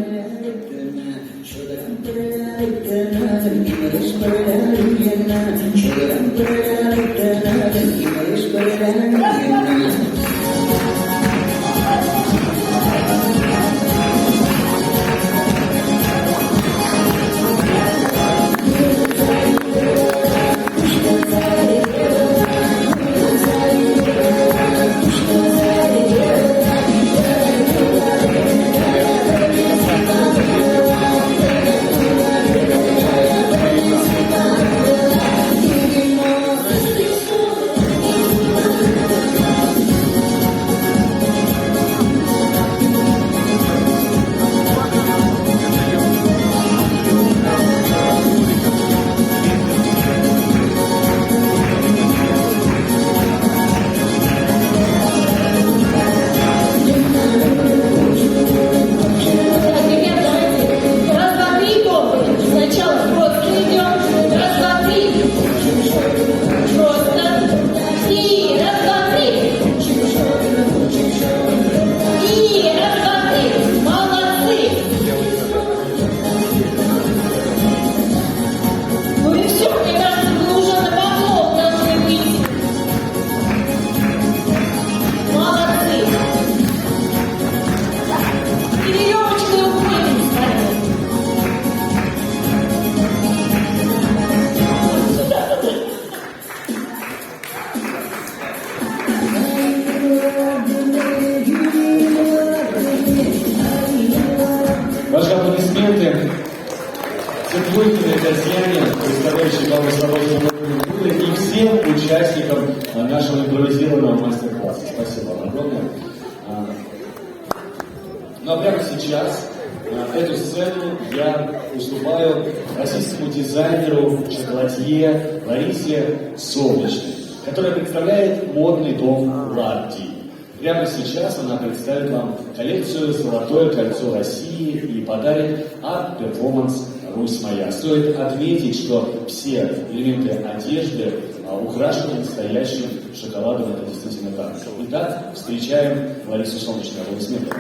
участникам нашего импровизированного мастер-класса. Спасибо вам огромное. Ну а прямо сейчас эту сцену я уступаю российскому дизайнеру, шоколадье Ларисе Солнечной, которая представляет модный дом Ладди. Прямо сейчас она представит вам коллекцию «Золотое кольцо России» и подарит арт-перформанс «Русь моя». Стоит отметить, что все элементы одежды украшены настоящим шоколадом. Это действительно так. Итак, встречаем Ларису Солнечную. Аплодисменты.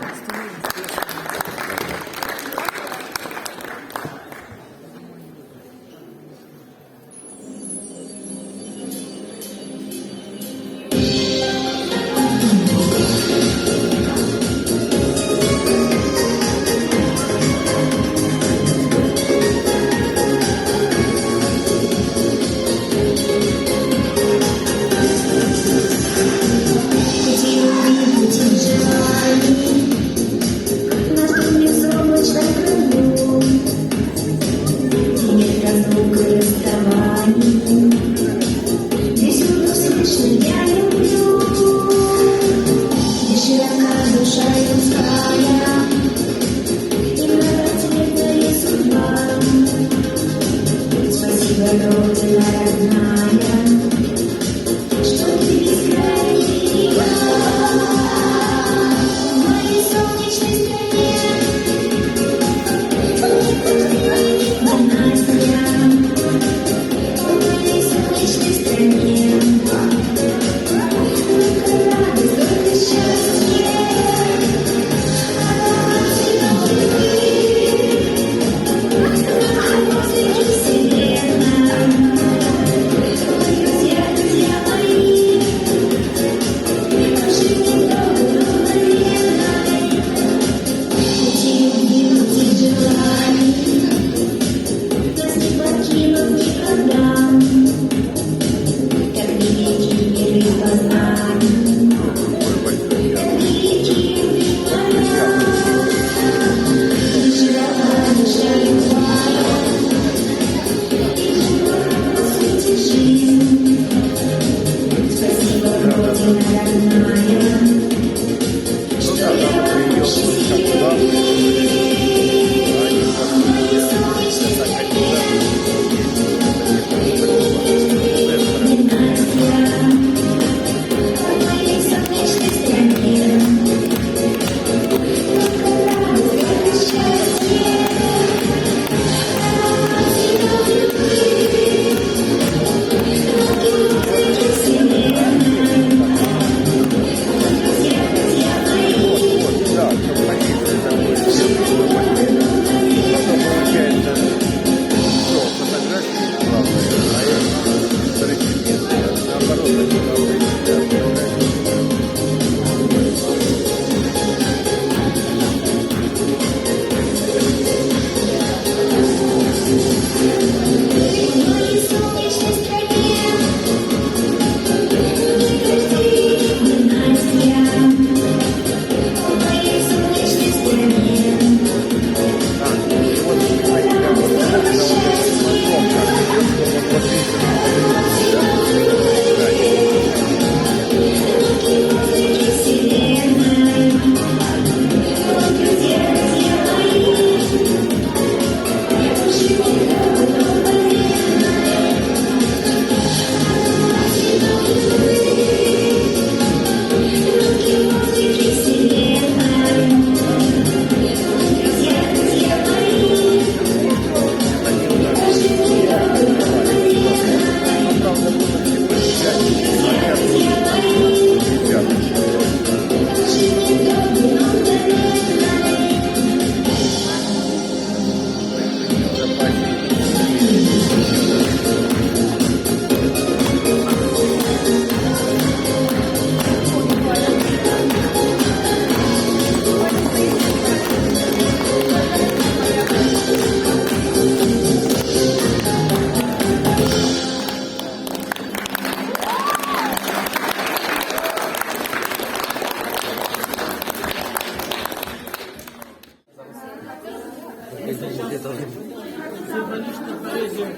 Символичная поэзия.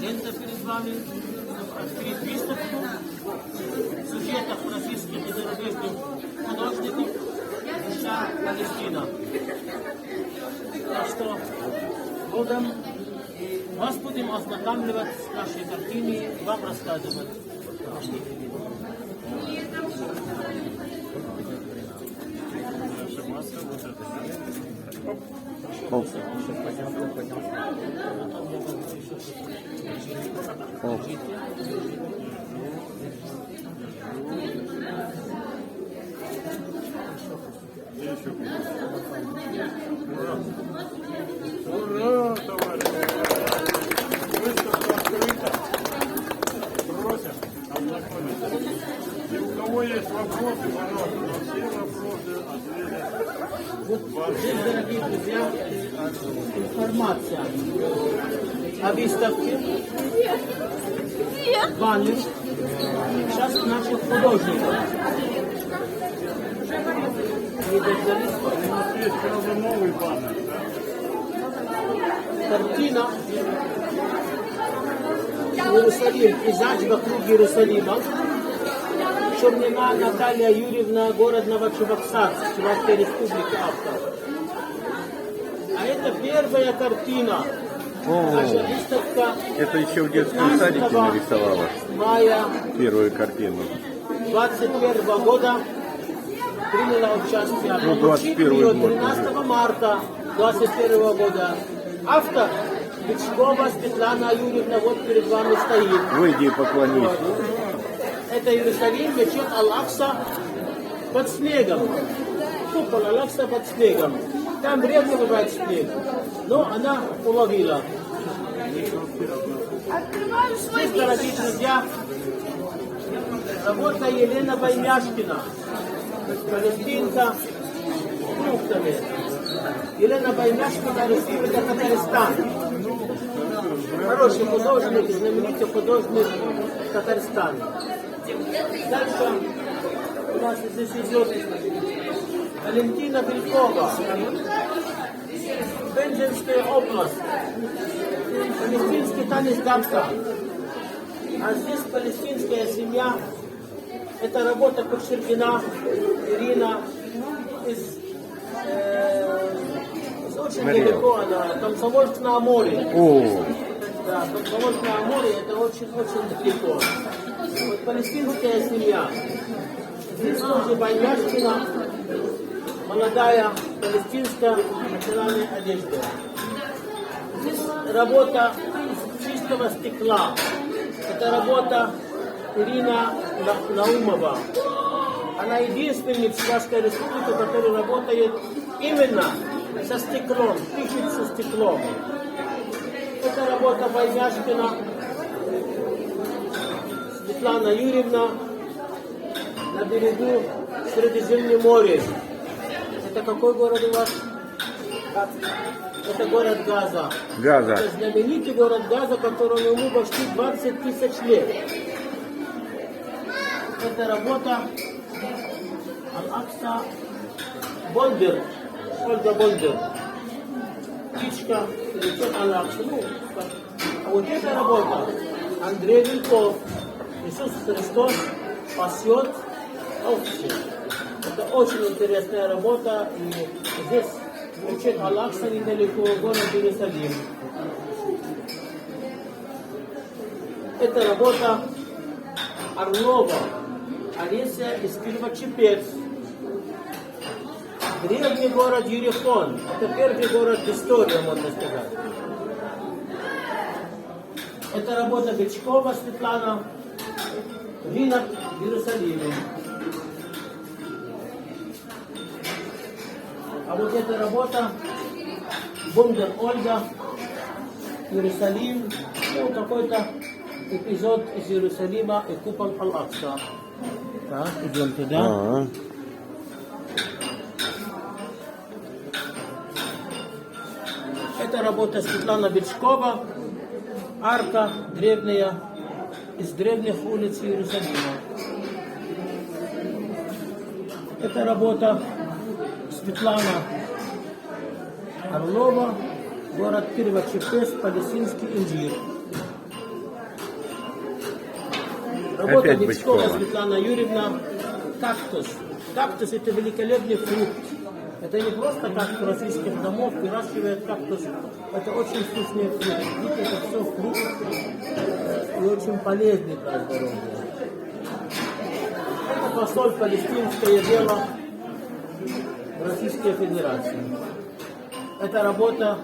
Лента перед вами. открыть выставку сюжетов российских и зарубежных художников «Душа Палестина». Так что будем, вас будем ознакомливать с нашей картиной, вам рассказывать. Ура, товарищи! Выставка открыта. Просим ознакомиться. И у кого есть вопросы, пожалуйста, все вопросы ответят. Здесь, дорогие друзья, информация о выставке, баннер, сейчас наших художников. У нас есть, правда, новый баннер. Картина «Иерусалим» и «Зач вокруг Иерусалима». Чернина Наталья Юрьевна, город Новочебоксарск, Чувашская республика, автор. А это первая картина. Наша выставка. Это еще в детском садике нарисовала мая первую картину. 21 года приняла участие. Ну, 21 год. 13 марта 21 года. Автор Бичкова Светлана Юрьевна вот перед вами стоит. Выйди и поклонись. Это Иерусалим, мечеть Аль-Акса под снегом. Купол Аль-Акса под снегом. Там редко бывает снег. Но она уловила. Здесь, дорогие друзья, работа Елена Войняшкина. Палестинка с фруктами. Елена Войняшкина, Республика Татарстан. Хороший художник, знаменитый художник Татарстана. Дальше у нас здесь идет Валентина Белькова, Пензенская область, палестинский танец дамка. А здесь палестинская семья. Это работа Кучергина Ирина из очень далеко, она Комсомольск на Амуре. Да, Комсомольск на Амуре, это очень-очень далеко. Вот палестинская семья. Здесь тоже Войняшкина, молодая палестинская национальная одежда. Здесь работа из чистого стекла. Это работа Ирина Наумова. Она единственная в Чувашской республике, которая работает именно со стеклом, пишет со стеклом. Это работа Войняшкина, Светлана Юрьевна на берегу Средиземного моря. Это какой город у вас? Это город Газа. Газа. Это знаменитый город Газа, которому почти 20 тысяч лет. Это работа Аль-Акса Бондар, Ольга Бондар. Птичка, мечеть Аль-Акса. А вот эта работа Андрей Вилков. Иисус Христос спасет овцы. Это очень интересная работа. И здесь мечеть Аль-Акса недалеко, город Иерусалим. Это работа Орлова, Олеся из Кирова-Чепец. Древний город Ерехон. Это первый город в истории, можно сказать. Это работа Бичкова Светлана. Рынок в Иерусалиме. А вот эта работа Бондар Ольга, Иерусалим. Ну, какой-то эпизод из Иерусалима и купол Аль-Акса. Так, идем туда. Это работа Светлана Бичкова. Арка древняя из древних улиц Иерусалима. Это работа Светлана Орлова, город Кирова-Чепец, палестинский инжир. Работа Опять Бичкова Бычкова. Светлана Юрьевна. Кактус. Кактус это великолепный фрукт. Это не просто как в российских домов выращивают кактус. Это очень вкусный фрукт. Видите, это все фрукт и очень полезный для здоровья. Это посол палестинское дело в Российской Федерации. Эта работа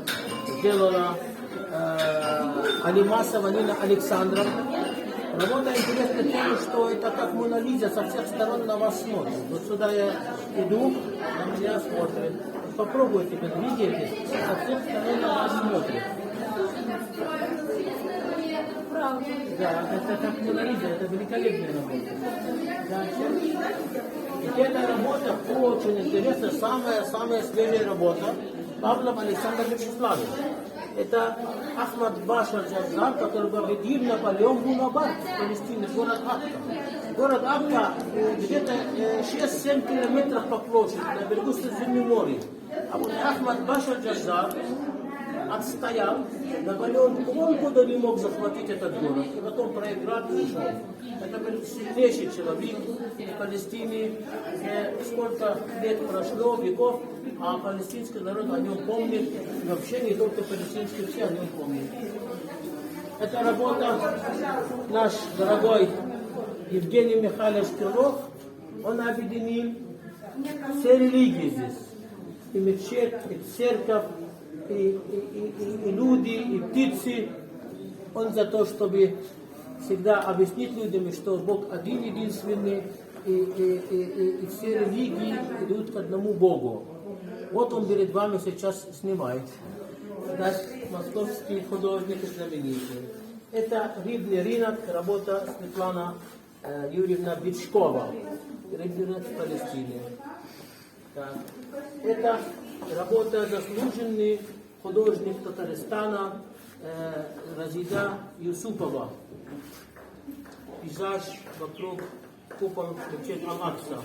сделала Алимасова Нина Александровна. Работа интересна тем, что это как Мона Лиза, со всех сторон на вас смотрит. Вот сюда я иду, на меня смотрит. Попробуйте, вы видите, со всех сторон на вас смотрит. Да, это как Мона Лиза, это великолепная работа. Дальше. И эта работа очень интересная, самая свежая работа Павлов Александр Вячеславович. Это Ахмад Башар Джазар, который победил Наполеон Бонапарт в Палестине, город Акка. Город Акка где-то 6-7 километров по площади, на берегу Средиземного моря. А вот Ахмад Башар Джазар отстоял, Наполеон полгода не мог захватить этот город, и потом проиграл и ушел. Это был сильнейший человек в Палестине, сколько лет прошло, веков, а палестинский народ о нем помнит, и вообще не только палестинские, все о нем помнят. Эта работа наш дорогой Евгений Михайлович Крылов, он объединил все религии здесь, и мечеть, и церковь, и люди, и птицы. Он за то, чтобы всегда объяснить людям, что Бог один, единственный, и все религии идут к одному Богу. Вот он перед вами сейчас снимает. Наш московский художник знаменитый. Это рыбный рынок, работа Светлана Юрьевна Бичкова. Рыбный рынок в Палестине. Так. Это работа заслуженный художник Татарстана Разида Юсупова. Пейзаж вокруг купола мечети Ал-Акса.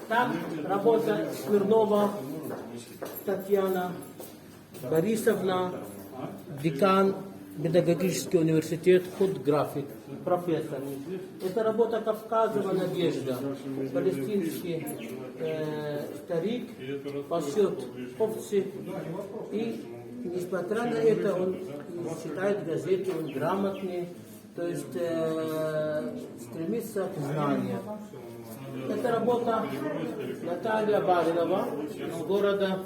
Так, работа Смирнова Татьяна Борисовна, декан педагогический университет, худграфик, профессор. Это работа Кавказова Надежда, палестинский старик, пасет овцы. И несмотря на это, он читает газеты, он грамотный, то есть стремится к знанию. Это работа Наталья Баринова из города,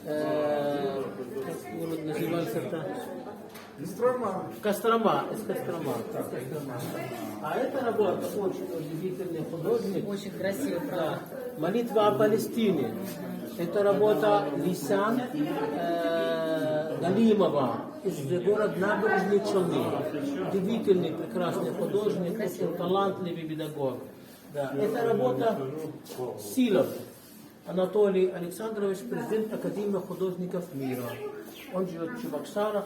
как город называется это? Кострома. Из Кострома. А эта работа очень удивительный художник. Очень красиво, правда. Да. Молитва о Палестине. Это работа Лисан Галимова из города Набережной Челны. Удивительный, прекрасный художник, очень талантливый педагог. Да. Это работа Силов Анатолий Александрович, президент Академии художников мира. Он живет в Чебоксарах.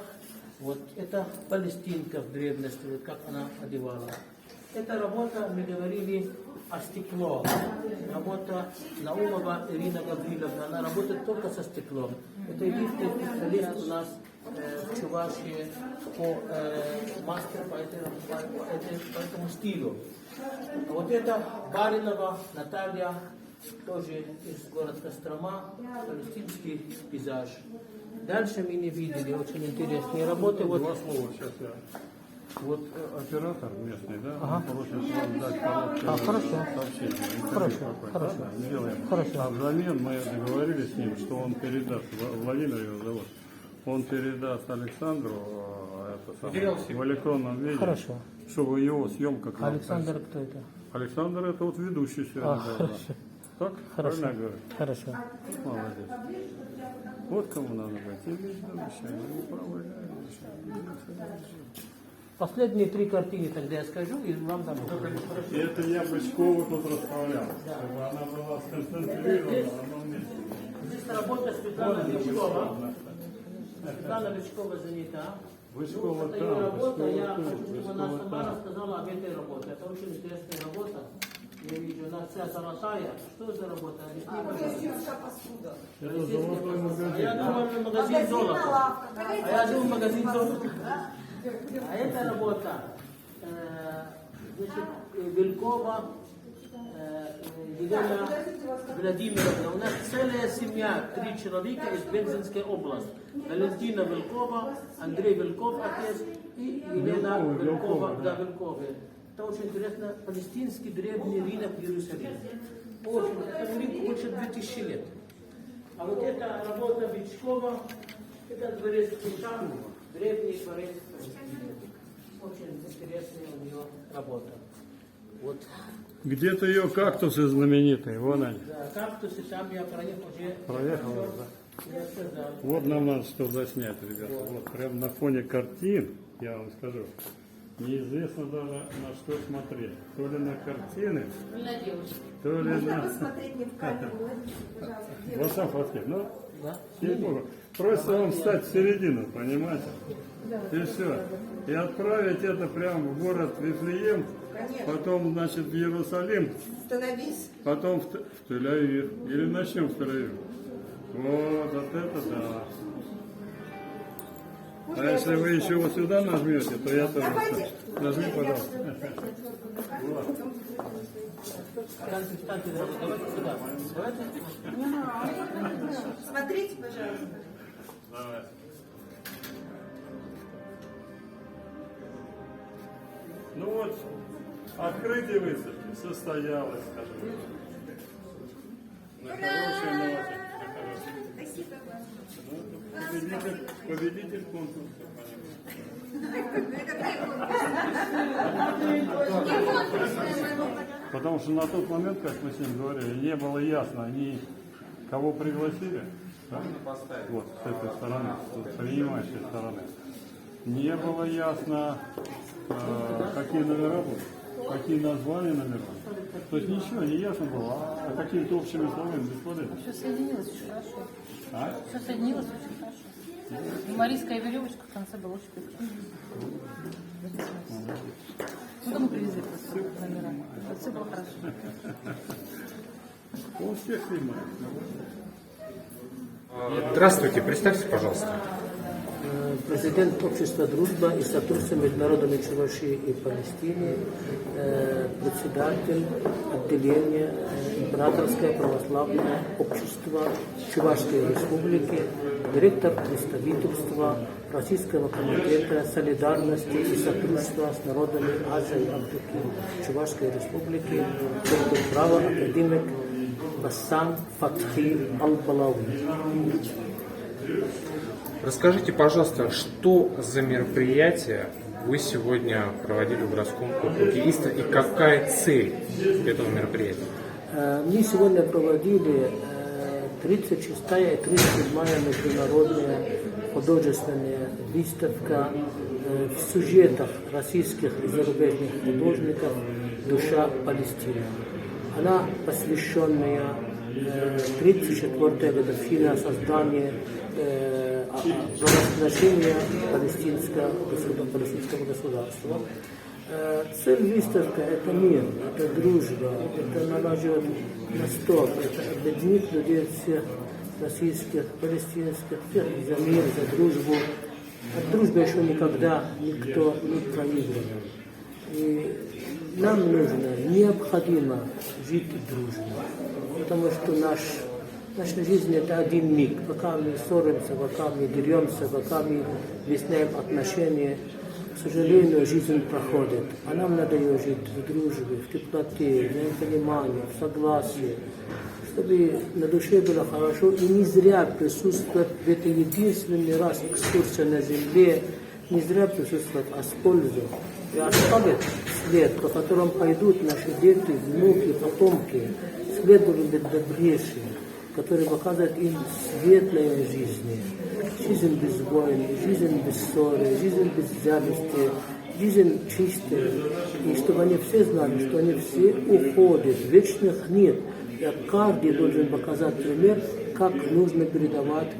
Вот это палестинка в древности, вот как она одевала. Эта работа, мы говорили о стекло. Работа Наумова Ирина Гавриловна, она работает только со стеклом. Это единственный специалист у нас в Чувашии по мастеру по этому стилю. Вот это Баринова Наталья, тоже из города Кострома, палестинский пейзаж. Дальше мы не видели очень интересные работы. Вот. Два слова сейчас я. Вот оператор местный, да? Ага. Он просит вам дать короткое хорошо. сообщение. Хорошо, Какое-то, хорошо. да? Сделаем. Хорошо. А взамен мы договорились с ним, что он передаст, Владимир его зовут, он передаст Александру это самое, в электронном виде, Хорошо. чтобы его съемка к нам Александр пришла. кто это? Александр это вот ведущий сегодня. был, да. Так? Хорошо. Правильно я говорю? Хорошо. Молодец. Вот кому надо быть. И ведущий, и управляющий. Последние 3 картины тогда я скажу и вам дам. И это я Бычкову тут расправлял, чтобы она была сконцентрирована в одном месте. Здесь работа Светлана Бичкова. Светлана Бичкова занята. Бычкова Это ее там, работа, я Бычкова хочу, тут, чтобы она Бычкова сама там. рассказала об этой работе. Это очень интересная работа. Я вижу, она вся золотая. Что за работа? Палестинская посуда. Это золотой магазин. А я думаю, магазин золота. А я думаю, магазин золота. А эта работа Значит, Белкова Елена Владимировна. У нас целая семья, 3 человека из Бензинской области. Валентина Велкова, Андрей Велков, отец, и Елена Велкова, да, Велковы. Это очень интересно, палестинский древний рынок в Иерусалиме. Очень, этому рынку больше 2000 лет. А вот эта работа Бичкова, это дворец Киша, древний дворец. Очень интересная у нее работа. Вот. Где-то ее кактусы знаменитые, вон они. Да, кактусы, там я проехал уже. Проехал, да. Я сказал. Вот нам надо что заснять, ребята. Вот прям на фоне картин, я вам скажу, неизвестно даже на что смотреть. То ли на картины, то ли Можно на... посмотреть мне в камеру? Пожалуйста. Вот сам фотограф, ну, Да? ей-богу. Просто вам встать в середину, понимаете? И все. И отправить это прямо в город Вифлеем, Конечно. потом, значит, в Иерусалим, Становись. потом в Тель-Авив. Или начнем в Тель-Авив. Вот это да. А если вы еще вот сюда нажмете, то я тоже. Давайте. Нажми, пожалуйста. Встаньте, давайте сюда. Давайте. Смотрите, пожалуйста. Давай. Ну вот, открытие выставки состоялось, скажем. На хорошей ноте. Спасибо вам. Победитель конкурса. Потому что на тот момент, как мы с ним говорили, не было ясно, они кого пригласили, да? Вот с этой стороны, с принимающей стороны. Не было ясно, какие номера будут, какие названия номера. То есть ничего не ясно было, а какими-то общими словами бесполезно. Все соединилось очень хорошо. А? Все соединилось очень хорошо. Юмористская веревочка в конце была очень прикольная. Что мы привезли просто номера? Вот все было хорошо. Он всех снимает. Здравствуйте, представьте, пожалуйста. Президент общества «Дружба и сотрудничество между народами Чувашии и Палестины, председатель отделения Императорское православное общество Чувашской республики, директор представительства Российского комитета солидарности и сотрудничества с народами Азии и Африки Чувашской республики, доктор права академик Бассан Фатхи Албалави. Расскажите, пожалуйста, что за мероприятие вы сегодня проводили в городском округе Истра и какая цель этого мероприятия? Мы сегодня проводили 36-я и 37-я международная художественная выставка в сюжетах российских и зарубежных художников «Душа Палестины». Она посвященная 34-й годовщине создания провозглашения палестинского государства. Цель выставки – это мир, это дружба, это налаживать Восток, это объединить людей всех российских, палестинских, всех за мир, за дружбу. От дружбы еще никогда никто не проигрывал. И нам нужно, необходимо жить дружно, потому что наша жизнь – это один миг. Пока мы ссоримся, пока мы деремся, пока мы выясняем отношения, к сожалению, жизнь проходит. А нам надо ее жить в дружбе, в теплоте, в понимании, в согласии, чтобы на душе было хорошо и не зря присутствовать в этой единственный раз экскурсии на земле, не зря присутствовать, а с пользой. И оставить след, по которому пойдут наши дети, внуки, потомки, след должен быть добрейший, который показывает им светлые жизни. Жизнь без войны, жизнь без ссоры, жизнь без зависти, жизнь чистая. И чтобы они все знали, что они все уходят, вечных нет. И каждый должен показать пример, как нужно передавать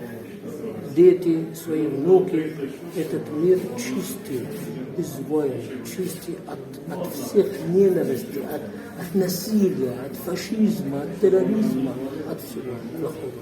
дети, свои внуки, этот мир чистый, без войны, чистый от всех ненависти, от насилия, от фашизма, от терроризма, от всего плохого.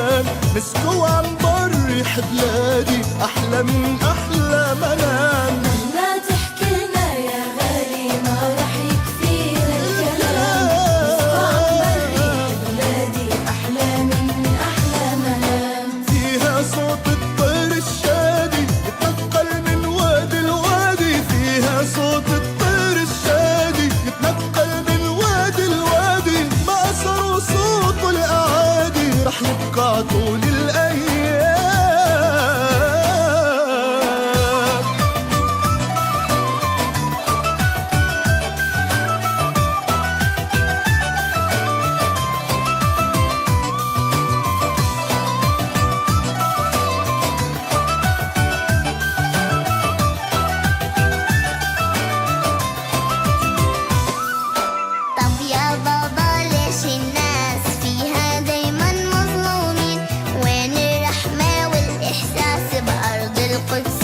منام مسكو عن بريح بلادي أحلى من أحلى منام. مهما تحكي لنا يا غالي ما رح يكفينا الكلام. مسكو عن بريح بلادي أحلى من أحلى منام. فيها صوت الطير الشادي يتنقل من وادي الوادي. فيها صوت الطير الشادي يتنقل من وادي الوادي. ما أثر صوته الأعادي رح يبقى طول الأيام. طب يا بابا ليش الناس فيها دايما مظلومين؟ وين الرحمة والإحساس بأرض القدس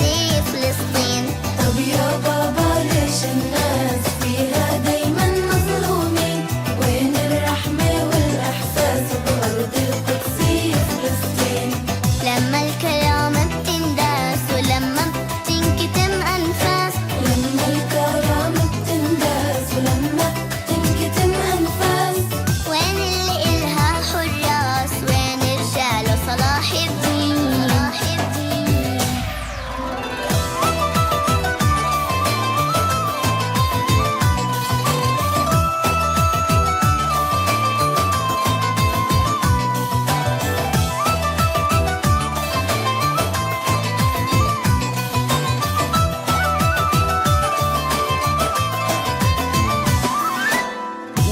فلسطين؟ طب يا بابا ليش الناس فيها دايما مظلومين؟ وين الرحمة والإحساس بأرض القدس فلسطين؟ لما الكرامة بتنداس ولما بتنكتم أنفاس. لما الكرامة بتنداس ولما تنكتم أنفاس. وين اللي إلها حراس؟ وين رجال صلاح الدين؟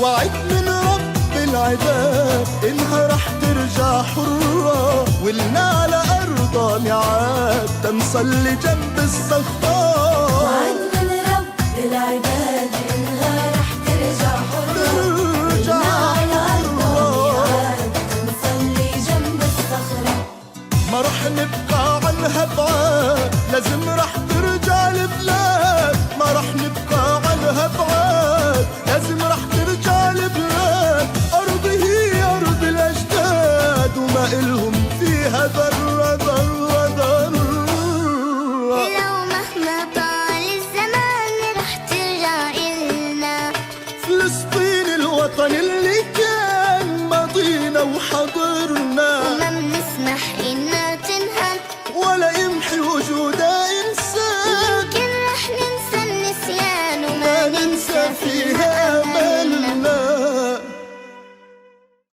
وعد من رب العباد إنها رح ترجع حرة. ولنا على أرضها ميعاد تنصلي جنب الصخار. وعد من رب العباد إنها رح ترجع حرة. ولنا على أرضها ميعاد تنصلي جنب الصخرة. ما رح نبقى عنها بعاد لازم رح ترجع البلاد. ما رح نبقى عنها بعاد لازم رح ترجع البلاد. أرضي هي أرض الأجداد وما إلهم فيها ذرة ذرة ذرة. لو مهما طال الزمان رح ترجع إلنا فلسطين الوطن اللي كان ماضينا وحاضرنا. وما بنسمح إنها تنهب ولا يمحي وجودنا